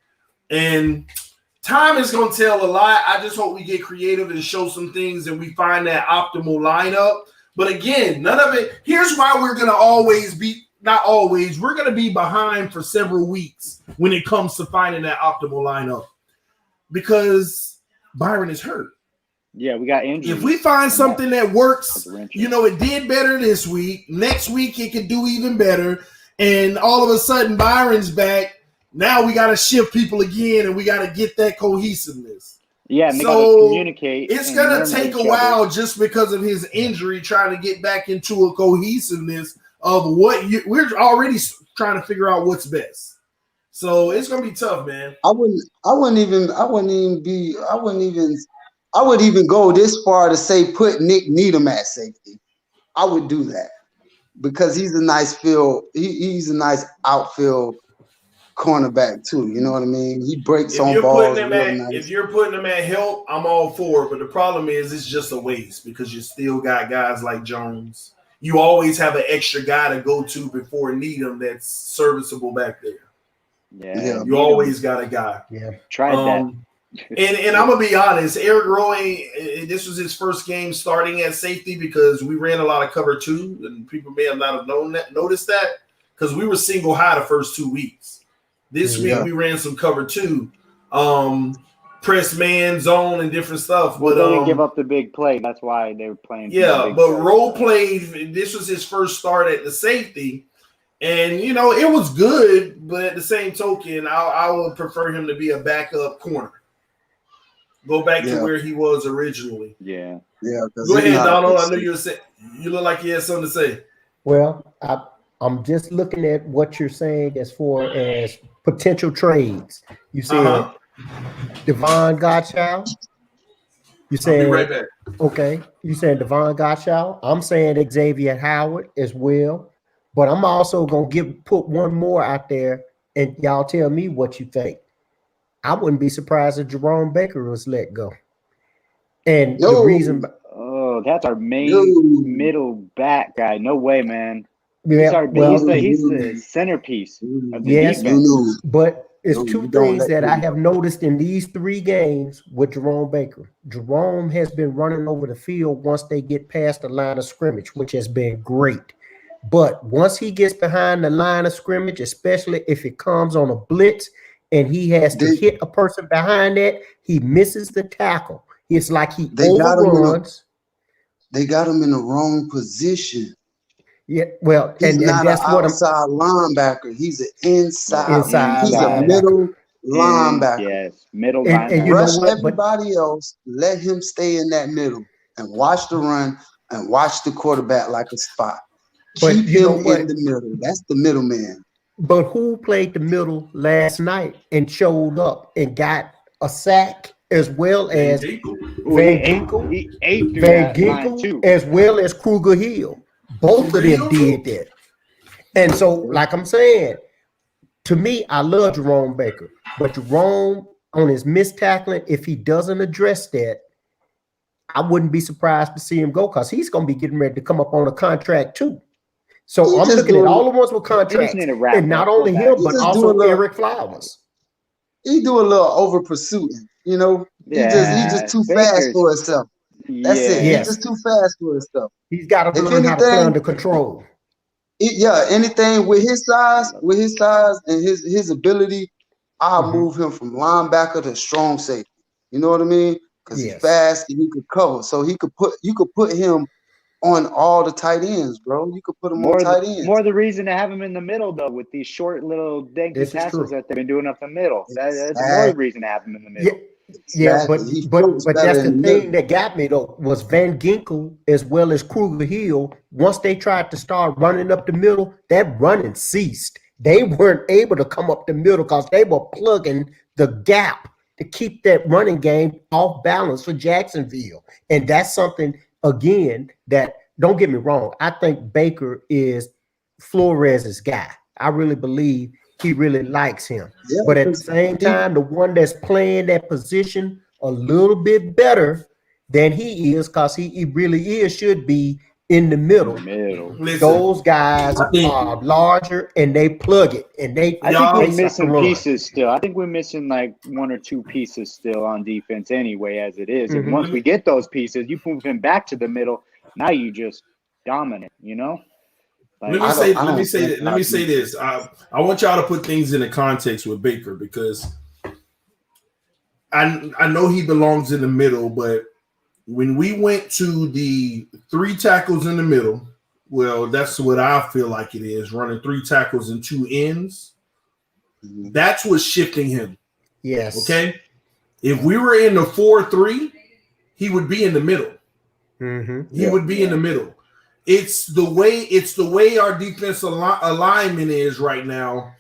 And time is going to tell a lot. I just hope we get creative and show some things, and we find that optimal lineup. But again, none of it. Here's why we're going to always be. Not always. We're going to be behind for several weeks when it comes to finding that optimal lineup because Byron is hurt. Yeah, we got injuries. If we find something that works, it did better this week. Next week, it could do even better. And all of a sudden, Byron's back. Now we got to shift people again, and we got to get that cohesiveness. Yeah, and they got to communicate. It's going to take a while just because of his injury, trying to get back into a cohesiveness of we're already trying to figure out what's best. So it's gonna be tough, man. I wouldn't even go this far to say put Nick Needham at safety. I would do that because he's a nice he's a nice outfield cornerback too. You know what I mean? He breaks on balls. If you're putting him at help, I'm all for it. But the problem is it's just a waste because you still got guys like Jones. You always have an extra guy to go to before Needham that's serviceable back there. Yeah. You always got a guy. Yeah. Tried that. And I'm going to be honest, Eric Rowe, this was his first game starting at safety because we ran a lot of cover 2, and people may have not have noticed that because we were single high the first 2 weeks. This week we ran some cover 2. Press man, zone, and different stuff. But they didn't give up the big play. That's why they were playing. Yeah, but Rowe played. This was his first start at the safety, and it was good. But at the same token, I would prefer him to be a backup corner. Go back to where he was originally. Yeah. Go ahead, Donald. I know you were saying. You look like you had something to say. Well, I'm just looking at what you're saying as far as potential trades. You said. Devon Gottschall. You saying I'll be right back. Okay. You saying Devon Gottschall. I'm saying Xavier Howard as well. But I'm also gonna put one more out there, and y'all tell me what you think. I wouldn't be surprised if Jerome Baker was let go. And the reason that's our main middle back guy. No way, man. Yeah, he's the centerpiece of the defense. But it's two things that I have noticed in these 3 games with Jerome Baker. Jerome has been running over the field once they get past the line of scrimmage, which has been great. But once he gets behind the line of scrimmage, especially if it comes on a blitz and he has to hit a person behind that, he misses the tackle. It's like he overruns. They got him in the wrong position. Yeah, well, and that's what outside linebacker. He's an inside. He's a middle linebacker. Yes, middle linebacker. And rush everybody else. Let him stay in that middle and watch the run and watch the quarterback like a spot. Keep him in the middle. That's the middleman. But who played the middle last night and showed up and got a sack as well as Van Ginkel, as well as Kruger Hill? Both of them did that. And so, like I'm saying, to me, I love Jerome Baker. But Jerome, on his missed tackling, if he doesn't address that, I wouldn't be surprised to see him go because he's going to be getting ready to come up on a contract too. So I'm looking at all the ones with contracts. And not only him, but also Eric Flowers. He do a little over pursuing, He just too fast for himself. That's it. He's just too fast for himself. He's got to learn how to play under control. Anything with his size and his ability, I'll move him from linebacker to strong safety. You know what I mean? Because he's fast and he could cover. So you could put him on all the tight ends, bro. You could put him on tight ends. More the reason to have him in the middle, though, with these short little danky passes that they've been doing up the middle. That's more reason to have him in the middle. Yeah, but that's the thing that got me though was Van Ginkel as well as Kruger Hill. Once they tried to start running up the middle, that running ceased. They weren't able to come up the middle because they were plugging the gap to keep that running game off balance for Jacksonville. And that's something again that, don't get me wrong, I think Baker is Flores's guy. I really believe he really likes him. Yeah, But at the because same time, the one that's playing that position a little bit better than he is, because he really is, should be in the middle. Listen, Those guys I think- are larger and they plug it and they. I think Y'all- we're they start to missing run. pieces still. I think we're missing like one or two pieces still on defense anyway, as it is. And once we get those pieces, you move him back to the middle. Now you just dominant, you know? Like, Let me say this. I want y'all to put things into context with Baker, because I know he belongs in the middle, but when we went to the 3 tackles in the middle, well, that's what I feel like it is, running 3 tackles and 2 ends. That's what's shifting him. Yes. Okay. If we were in the 4-3, he would be in the middle. He would be in the middle. It's the way our defense alignment is right now.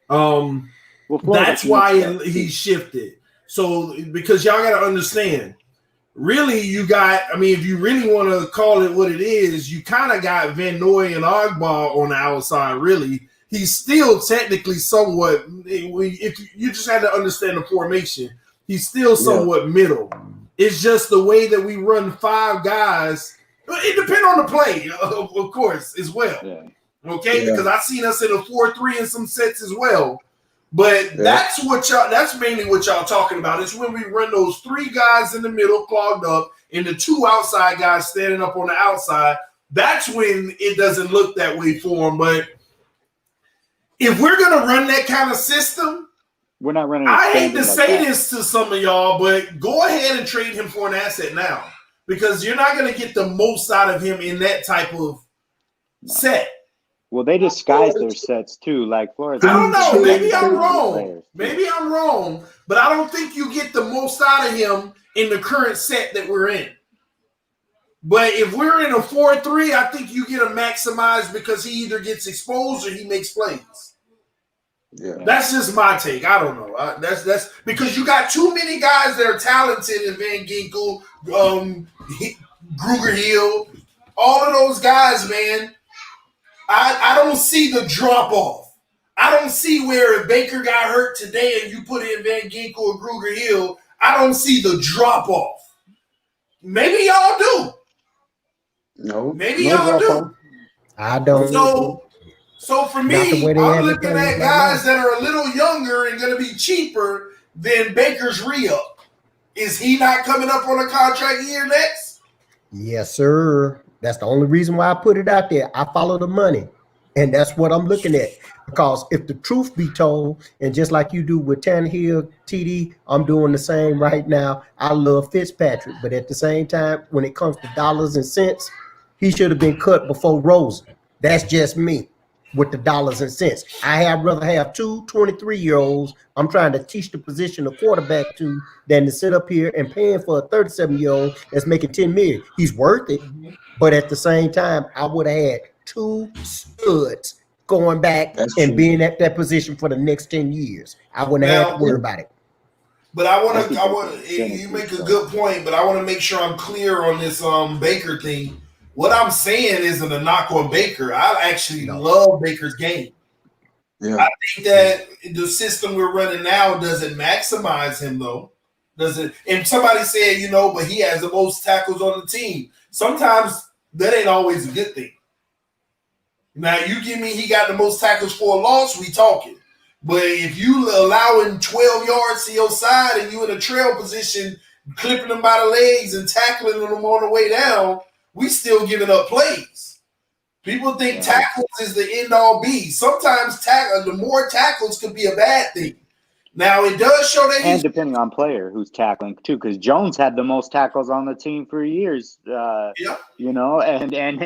That's why he shifted. So, because y'all got to understand, really, if you really want to call it what it is, you kind of got Van Noy and Ogba on the outside, really. He's still technically somewhat, if you just had to understand the formation, he's still somewhat middle. It's just the way that we run 5 guys. It depends on the play, of course, as well. Yeah. Okay, because I've seen us in a 4-3 in some sets as well. But that's mainly what y'all talking about. It's when we run those 3 guys in the middle clogged up and the 2 outside guys standing up on the outside. That's when it doesn't look that way for them. But if we're gonna run that kind of system, we're not running. I hate to say this to some of y'all, but go ahead and trade him for an asset now, because you're not going to get the most out of him in that type of set. Well, they disguise their sets too, like Flores. I don't know. Maybe I'm wrong. Maybe I'm wrong, but I don't think you get the most out of him in the current set that we're in. But if we're in a 4-3, I think you get a maximize, because he either gets exposed or he makes plays. Yeah, that's just my take. I don't know. That's because you got too many guys that are talented in Van Ginkel, Gruger Hill, all of those guys, man. I don't see the drop off. I don't see where if Baker got hurt today and you put in Van Ginkel or Gruger Hill, I don't see the drop off. Maybe y'all do. No. Maybe y'all do. I don't. So for me, I'm looking at guys that are a little younger and going to be cheaper than Baker's re-up. Is he not coming up on a contract year next? Yes, sir. That's the only reason why I put it out there. I follow the money, and that's what I'm looking at. Because if the truth be told, and just like you do with Tannehill, TD, I'm doing the same right now. I love Fitzpatrick, but at the same time, when it comes to dollars and cents, he should have been cut before Rosen. That's just me. With the dollars and cents, I'd rather have 2 23-year-olds I'm trying to teach the position of quarterback to than to sit up here and paying for a 37-year-old that's making $10 million. He's worth it, but at the same time, I would have had 2 studs going back being at that position for the next 10 years. I wouldn't have to worry about it. But I want you make a good point, but I want to make sure I'm clear on this Baker thing. What I'm saying isn't a knock on Baker. I actually love Baker's game. Yeah. I think that the system we're running now doesn't maximize him, though. Doesn't? And somebody said, but he has the most tackles on the team. Sometimes that ain't always a good thing. Now, you give me he got the most tackles for a loss, we talking. But if you allowing 12 yards to your side and you in a trail position, clipping them by the legs and tackling them on the way down, we still giving up plays. People think tackles is the end-all be. Sometimes the more tackles could be a bad thing. Now, it does show that and depending on player who's tackling, too, because Jones had the most tackles on the team for years, and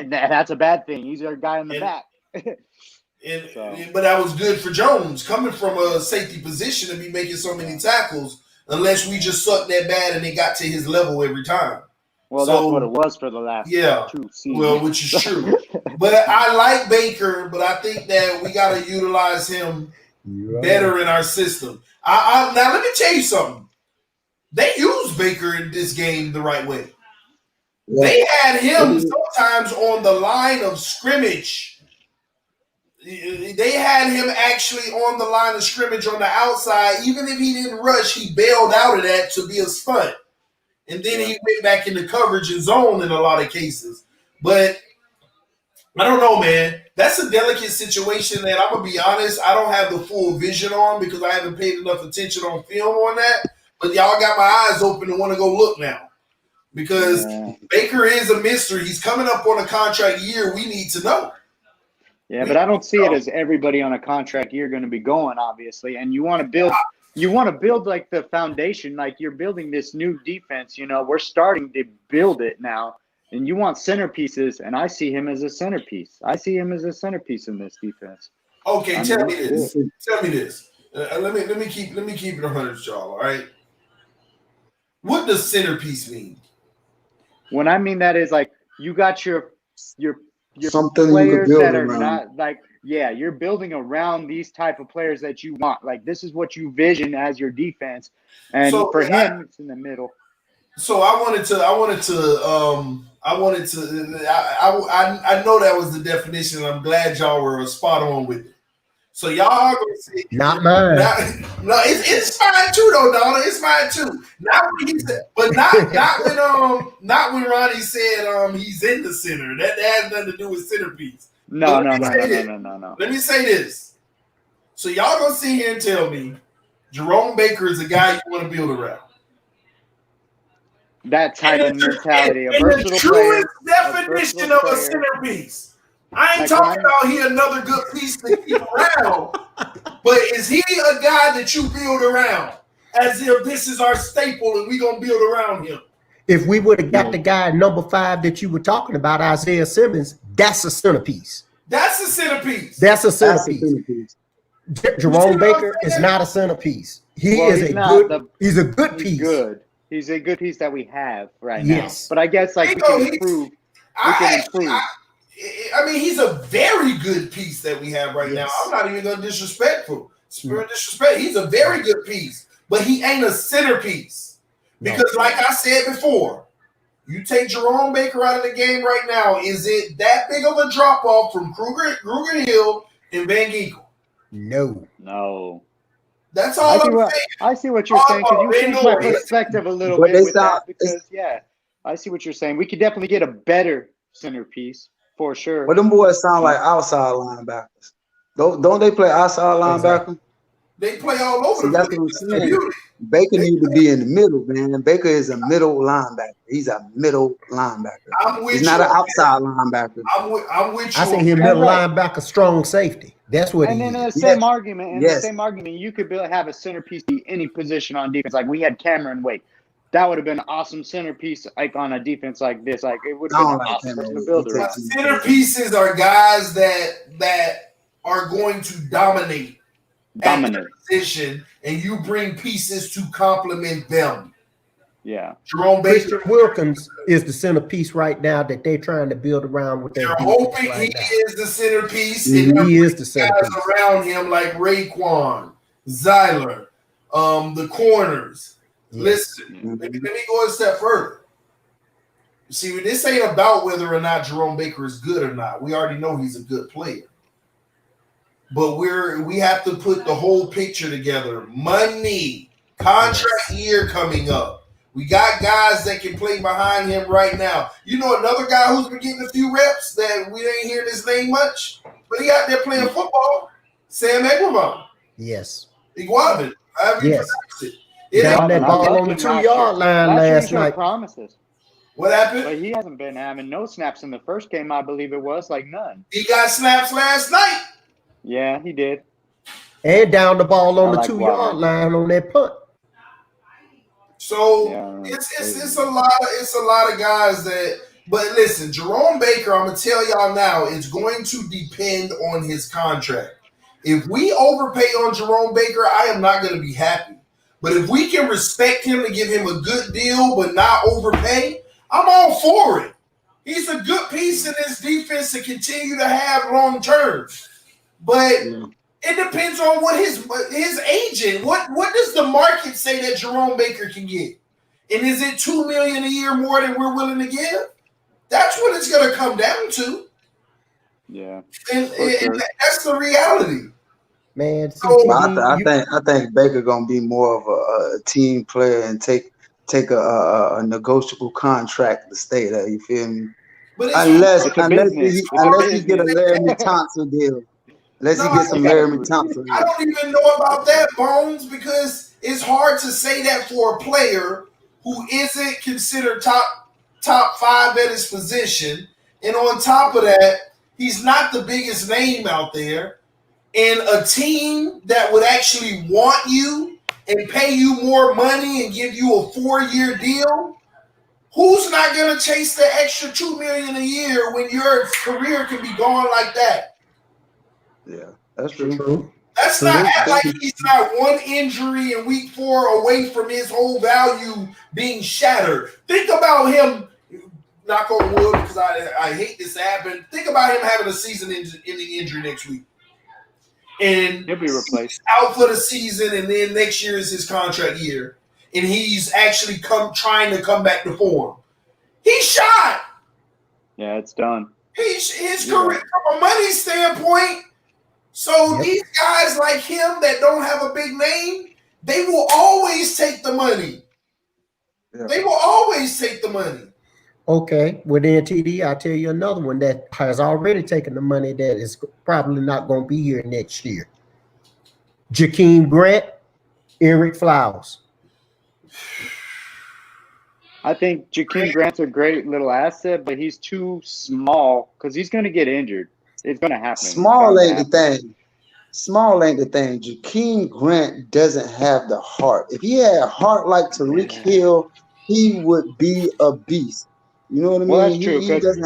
that's a bad thing. He's our guy in the back. But that was good for Jones, coming from a safety position to be making so many tackles, unless we just sucked that bad and it got to his level every time. Well, that's what it was for the last 2 seasons. Well, which is true. But I like Baker, but I think that we got to utilize him better in our system. Now, let me tell you something. They used Baker in this game the right way. Yeah. They had him sometimes on the line of scrimmage They had him actually on the line of scrimmage on the outside. Even if he didn't rush, he bailed out of that to be a stunt. And then he went back into coverage and zone in a lot of cases. But I don't know, man. That's a delicate situation that I'm going to be honest, I don't have the full vision on because I haven't paid enough attention on film on that. But y'all got my eyes open and want to go look now. Because Baker is a mystery. He's coming up on a contract year. We need to know. Yeah, but I don't see it as everybody on a contract year going to be going, obviously. And you want to build like the foundation, like you're building this new defense. You know, we're starting to build it now, and you want centerpieces, and I see him as a centerpiece. I see him as a centerpiece in this defense. Okay, tell me this. Tell me this. Let me keep it 100, y'all. All right. What does centerpiece mean? When I mean that is like you got your something players you that are around. not like, you're building around these type of players that you want. Like this is what you vision as your defense, and So, for him, it's in the middle. So I know that was the definition, and I'm glad y'all were spot on with it. So y'all are gonna say Not mine. no, it's fine too though, Donna. It's fine too. Not when he said, but not when Ronnie said he's in the center. That has nothing to do with centerpiece. No. Let me say this. So y'all gonna sit here and tell me Jerome Baker is a guy you want to build around. That type of mentality, a in versatile the truest player, definition of a centerpiece. I ain't talking about he another good piece to keep around, but is he a guy that you build around as if this is our staple and we gonna build around him? If we would have got the guy number 5 that you were talking about, Isaiah Simmons, that's a centerpiece. That's a centerpiece. That's a centerpiece. Jerome Baker is not a centerpiece. He's a good piece. Good. He's a good piece that we have right now. But I guess like we can improve. I mean, he's a very good piece that we have right now. I'm not even gonna disrespect. He's a very good piece, but he ain't a centerpiece. Because, like I said before, you take Jerome Baker out of the game right now, is it that big of a drop off from Kruger Hill and Van Ginkel? No. That's all I'm saying. I see what you're saying because you changed my perspective a little bit with that. Because I see what you're saying. We could definitely get a better centerpiece for sure. But them boys sound like outside linebackers. Don't they play outside linebacker? They play all over. So that's what I'm saying. Baker needs to be in the middle, man. Baker is a middle linebacker. He's a middle linebacker. He's not an outside linebacker. I'm with you. I see him middle linebacker, strong safety. That's what. And then in the same argument, you could have a centerpiece be any position on defense. Like we had Cameron Wake. That would have been an awesome centerpiece, like on a defense like this. Like it would have been awesome to build around. Centerpieces are guys that are going to dominate position, and you bring pieces to complement them. Yeah, Jerome Baker. Christian Wilkins is the centerpiece right now that they're trying to build around with their defense. They're hoping he is the centerpiece. And he is the centerpiece. Guys around him like Raekwon, Zyler, the corners. Listen, let me go a step further. See, this ain't about whether or not Jerome Baker is good or not. We already know he's a good player. But we have to put the whole picture together. Money, contract year coming up. We got guys that can play behind him right now. You know another guy who's been getting a few reps that we ain't hear his name much, but he out there playing football. Sam Eggerman. Yes. Iguavan. Yes. Down that ball on the 2-yard line last night. Promises. What happened? But he hasn't been having no snaps in the first game, I believe it was, like none. He got snaps last night. Yeah, he did. And down the ball on the 2-yard line on that punt. So it's a lot of guys that. But listen, Jerome Baker, I'm gonna tell y'all now, it's going to depend on his contract. If we overpay on Jerome Baker, I am not going to be happy. But if we can respect him and give him a good deal, but not overpay, I'm all for it. He's a good piece in this defense to continue to have long term. But it depends on what his agent. What does the market say that Jerome Baker can get? And is it $2 million a year more than we're willing to give? That's what it's going to come down to. Yeah. And sure. that's the reality. Man, So, I think Baker gonna be more of a team player and take a negotiable contract to stay there. You feel me? but Unless It's a business. It's a he get a business. Laramie Thompson deal. Unless no, he get some They gotta Laramie prove. Thompson I deal. don't even know about that, Bones, because it's hard to say that for a player who isn't considered top five at his position, and on top of that, he's not the biggest name out there. And a team that would actually want you and pay you more money and give you a 4-year deal, who's not going to chase the extra $2 million a year when your career can be gone like that? Yeah, that's true. true. Let's not act like he's not one injury in week 4 away from his whole value being shattered. Think about him, knock on wood, because I hate this to happen. Think about him having a season-ending injury next week. And He'll be replaced. Out for the season, and then next year is his contract year. And he's actually trying to come back to form. He's shot. Yeah, it's done. His career, from a money standpoint. So these guys like him that don't have a big name, they will always take the money. Yeah. They will always take the money. Okay, well then, TD, I'll tell you another one that has already taken the money that is probably not going to be here next year. Jakeem Grant, Eric Flowers. I think Jakeem Grant's a great little asset, but he's too small because he's going to get injured. It's going to happen. Small ain't the thing. Small ain't the thing. Jakeem Grant doesn't have the heart. If he had a heart like Tariq Hill, he would be a beast. You know what I mean? Well, that's true. He doesn't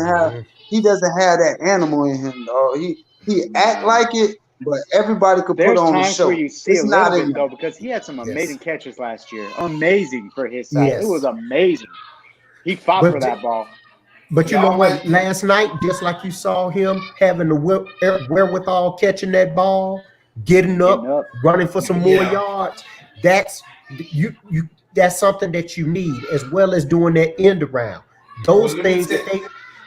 have that animal in him, dog. He act like it, but everybody could put on a show. There's times where you see it's a little bit, though, because he had some amazing catches last year. Amazing for his side. It was amazing. He fought for that ball. But you know what? Last night, just like you saw him having the wherewithal catching that ball, getting up, running for some more yards, that's something that you need, as well as doing that end around. Those things,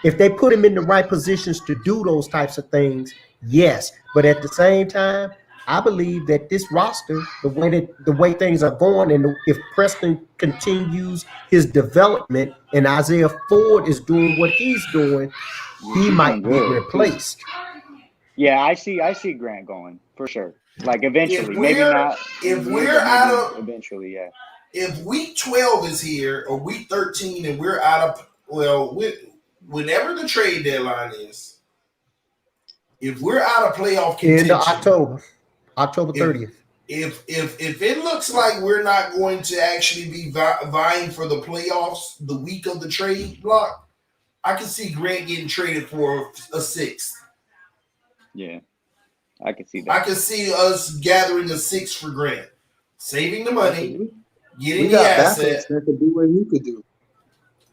if they put him in the right positions to do those types of things, yes. But at the same time, I believe that this roster, the way things are going, and if Preston continues his development and Isaiah Ford is doing what he's doing, he might be replaced. Yeah, I see Grant going for sure. Like eventually, maybe not. Eventually, yeah. If week 12 is here or week 13 and we're out of whenever the trade deadline is, if we're out of playoff contention, October 30th. If it looks like we're not going to actually be vying for the playoffs the week of the trade block, I can see Grant getting traded for a sixth. Yeah, I can see that. I can see us gathering a sixth for Grant, saving the money, getting the asset. That could do what he could do.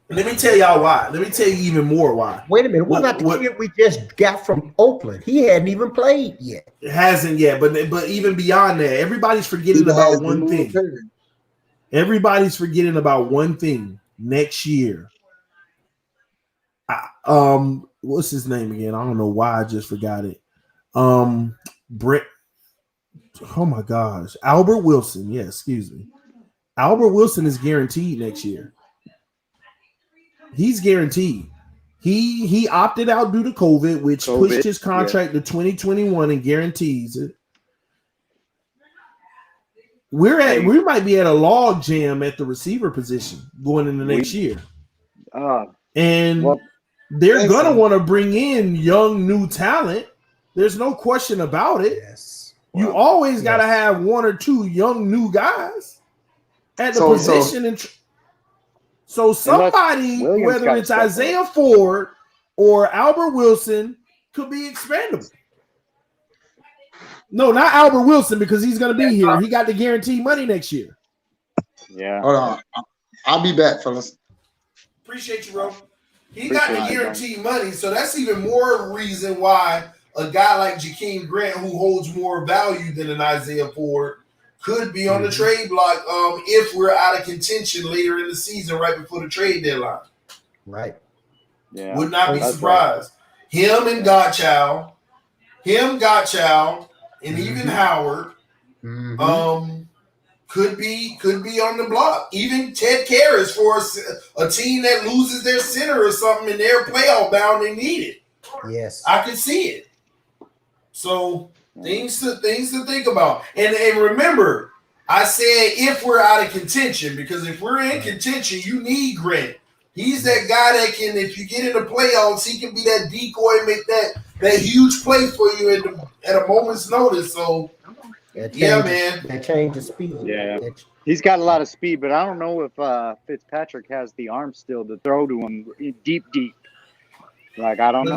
Let me tell y'all why. Let me tell you even more why. Wait a minute. What about the kid we just got from Oakland? He hadn't even played yet. It hasn't yet, but even beyond that, everybody's forgetting about one thing. Everybody's forgetting about one thing next year. What's his name again? I don't know why I just forgot it. Brett. Oh my gosh, Albert Wilson. Yeah, excuse me. Albert Wilson is guaranteed next year. He's guaranteed. He opted out due to COVID, which pushed his contract to 2021 and guarantees it. We might be at a log jam at the receiver position going into next year. They're gonna want to bring in young new talent. There's no question about it. Yes. You always got to have one or two young new guys at the position. So somebody, whether it's Isaiah Ford or Albert Wilson, could be expendable. No, not Albert Wilson, because he's going to be here. He got the guaranteed money next year. Yeah. Hold on. I'll be back, fellas. Appreciate you, bro. He got the guaranteed money, so that's even more reason why a guy like Jakeem Grant, who holds more value than an Isaiah Ford, could be on the trade block if we're out of contention later in the season, right before the trade deadline. Right. Yeah. Would not be surprised. Him and Godchild, and even Howard could be on the block. Even Ted Karras for a team that loses their center or something and they're playoff bound, they need it. Yes, I can see it. So things to think about. And remember, I said if we're out of contention, because if we're in contention, you need Grant. He's that guy that can, if you get in the playoffs, he can be that decoy and make that huge play for you at a moment's notice. So man, that changes speed. Yeah, he's got a lot of speed, but I don't know if Fitzpatrick has the arm still to throw to him deep. Like I don't know.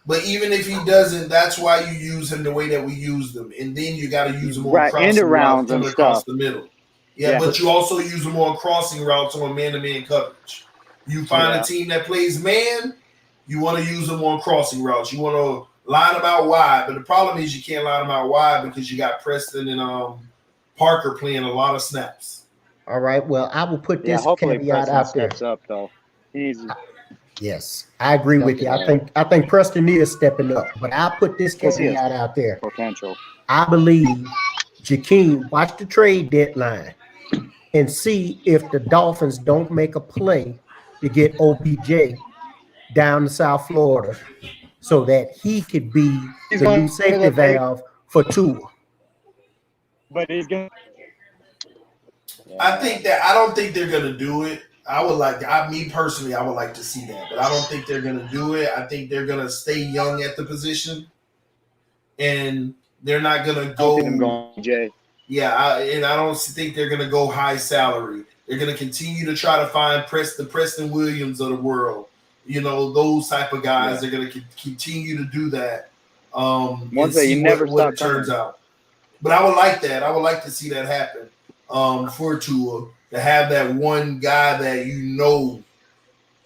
But even if he doesn't, that's why you use him the way that we use them, and then you got to use him on crossing routes and across the middle. Yeah, but you also use them on crossing routes on man-to-man coverage. You find a team that plays man, you want to use them on crossing routes. You want to line them out wide, but the problem is you can't line them out wide because you got Preston and Parker playing a lot of snaps. All right. Well, I will put this caveat out there. Steps up though. Yes, I agree with you. I think Preston is stepping up, but I'll put this caveat out there. Potential. I believe Jakeem, watch the trade deadline and see if the Dolphins don't make a play to get OBJ down to South Florida so that he could be the new safety valve for Tua. But he's going to. I don't think they're going to do it. Me personally, I would like to see that, but I don't think they're going to do it. I think they're going to stay young at the position, and they're not going to go. Jay. Yeah, I don't think they're going to go high salary. They're going to continue to try to find the Preston Williams of the world. You know, those type of guys. They're going to continue to do that. Once you never what it turns out. But I would like that. I would like to see that happen for Tua. To have that one guy that you know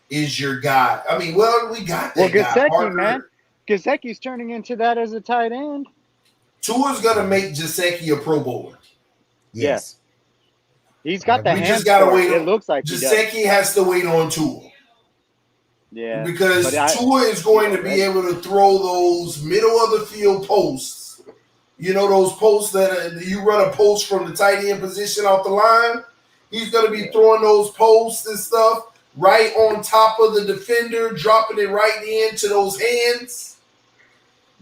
is your guy. I mean, we got that guy. Gesicki, man. Gesicki's turning into that as a tight end. Tua's going to make Gesicki a Pro Bowler. Yes. He's got the hands. We just got to wait. It looks like Gesicki has to wait on Tua. Yeah. Because Tua is going to be able to throw those middle of the field posts. You know, those posts that you run a post from the tight end position off the line. He's going to be throwing those posts and stuff right on top of the defender, dropping it right into those hands.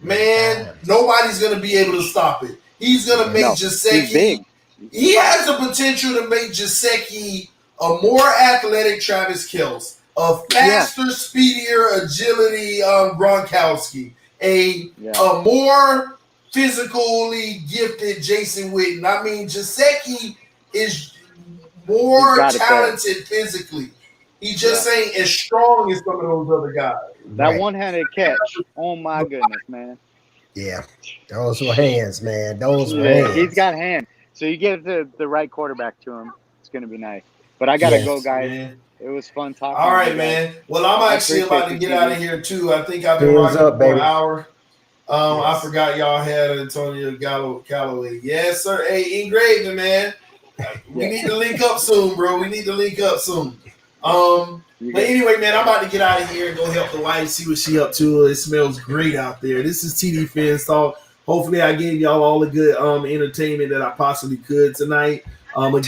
Man, nobody's going to be able to stop it. He's going to make Gesicki. He has the potential to make Gesicki a more athletic Travis Kelce, a faster, speedier, agility Gronkowski, a more physically gifted Jason Witten. I mean, Gesicki is more talented physically. He just ain't as strong as some of those other guys. That one-handed catch. Oh my goodness, man. Yeah. Those were hands, man. Those were hands. He's got hands. So you give the right quarterback to him. It's gonna be nice. But I gotta go, guys. Man. It was fun talking. All right, man. Well, I'm actually about to get out of here too. I think I've been rocking for an hour. I forgot y'all had Antonio Callaway. Yes, sir. Hey, engraving, man. We need to link up soon, bro. We need to link up soon. But anyway, man, I'm about to get out of here and go help the wife see what she up to. It smells great out there. This is TDPHINSTALK. Hopefully, I gave y'all all the good entertainment that I possibly could tonight. Again,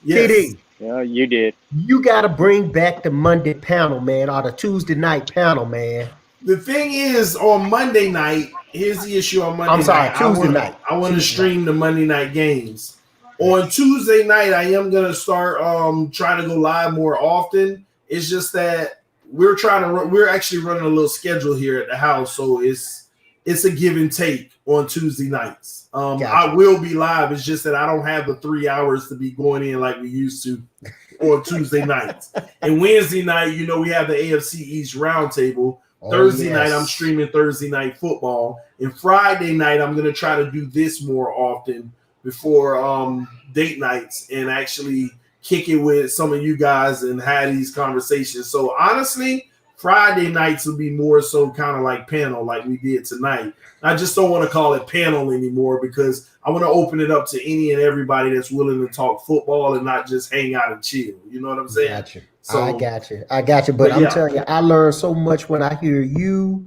TD. Yeah, you did. You got to bring back the Monday panel, man, or the Tuesday night panel, man. The thing is, on Monday night, here's the issue on Monday night. Tuesday night. I want to stream the Monday night games. On Tuesday night, I am gonna start trying to go live more often. It's just that we're actually running a little schedule here at the house, so it's a give and take on Tuesday nights. Gotcha. I will be live. It's just that I don't have the 3 hours to be going in like we used to on Tuesday nights. And Wednesday night, you know, we have the AFC East roundtable. Thursday night, I'm streaming Thursday night football, and Friday night, I'm gonna try to do this more often before date nights and actually kick it with some of you guys and have these conversations. So honestly, Friday nights will be more so kind of like panel like we did tonight. I just don't want to call it panel anymore because I want to open it up to any and everybody that's willing to talk football and not just hang out and chill. You know what I'm saying? Gotcha. I got you. But I'm telling you, I learned so much when I hear you.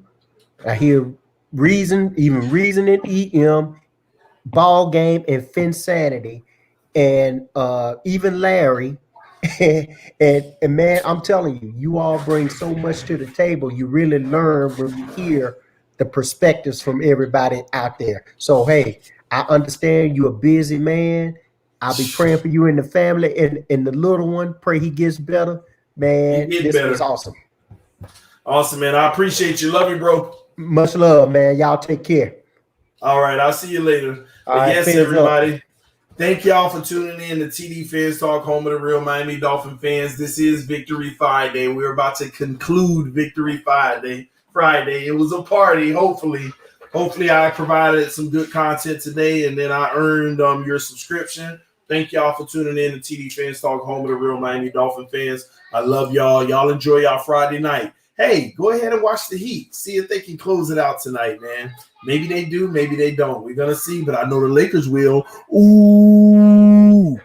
I hear reasoning EM, ball game, and Finsanity, and even Larry. and man, I'm telling you, you all bring so much to the table. You really learn when you hear the perspectives from everybody out there. So hey, I understand you're a busy man. I'll be praying for you and the family and the little one. Pray he gets better. Man, this was awesome. Awesome, man. I appreciate you. Love you, bro. Much love, man. Y'all take care. All right. I'll see you later. Yes, everybody. Thank y'all for tuning in to TD Fans Talk, home of the real Miami Dolphin fans. This is Victory Friday. We're about to conclude Victory Friday. It was a party, hopefully. Hopefully I provided some good content today, and then I earned your subscription. Thank y'all for tuning in to TD Fans Talk, home of the real Miami Dolphin fans. I love y'all. Y'all enjoy y'all Friday night. Hey, go ahead and watch the Heat. See if they can close it out tonight, man. Maybe they do, maybe they don't. We're going to see, but I know the Lakers will. Ooh.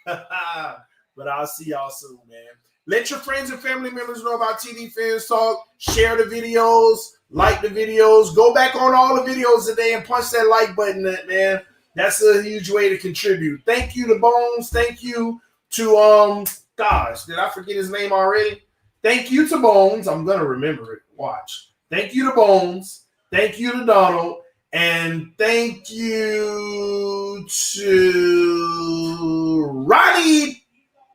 But I'll see y'all soon, man. Let your friends and family members know about TD Fans Talk. Share the videos. Like the videos. Go back on all the videos today and punch that like button, man. That's a huge way to contribute. Thank you to Bones. Thank you to, gosh, did I forget his name already? Thank you to Bones. I'm going to remember it. Watch. Thank you to Bones. Thank you to Donald. And thank you to Ronnie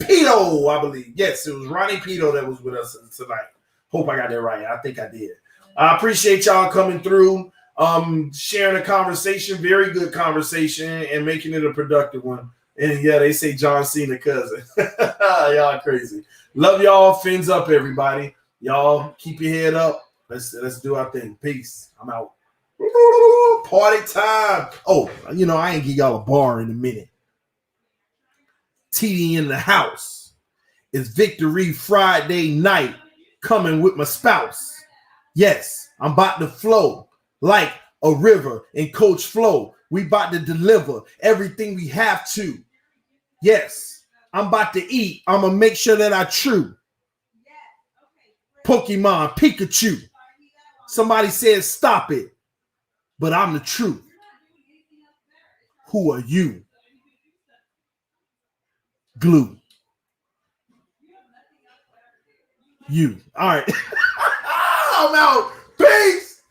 Pito, I believe. Yes, it was Ronnie Pito that was with us tonight. Hope I got that right. I think I did. I appreciate y'all coming through, sharing a conversation, very good conversation, and making it a productive one. And yeah, they say John Cena cousin. Y'all crazy. Love y'all. Fins up, everybody. Y'all keep your head up. Let's do our thing. Peace. I'm out. Party time. Oh, I ain't give y'all a bar in a minute. TD in the house. It's Victory Friday night. Coming with my spouse. Yes, I'm about to flow like a river and Coach Flo. We about to deliver everything we have to. Yes, I'm about to eat. I'm going to make sure that I true. Pokemon, Pikachu. Somebody said stop it, but I'm the truth. Who are you? Glue. You. All right. I'm out. Peace.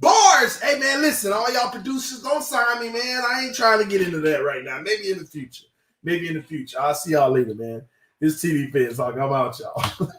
Bars. Hey, man, listen, all y'all producers, don't sign me, man. I ain't trying to get into that right now. Maybe in the future. I'll see y'all later, man. It's TD Fans Talk. I'm out, y'all.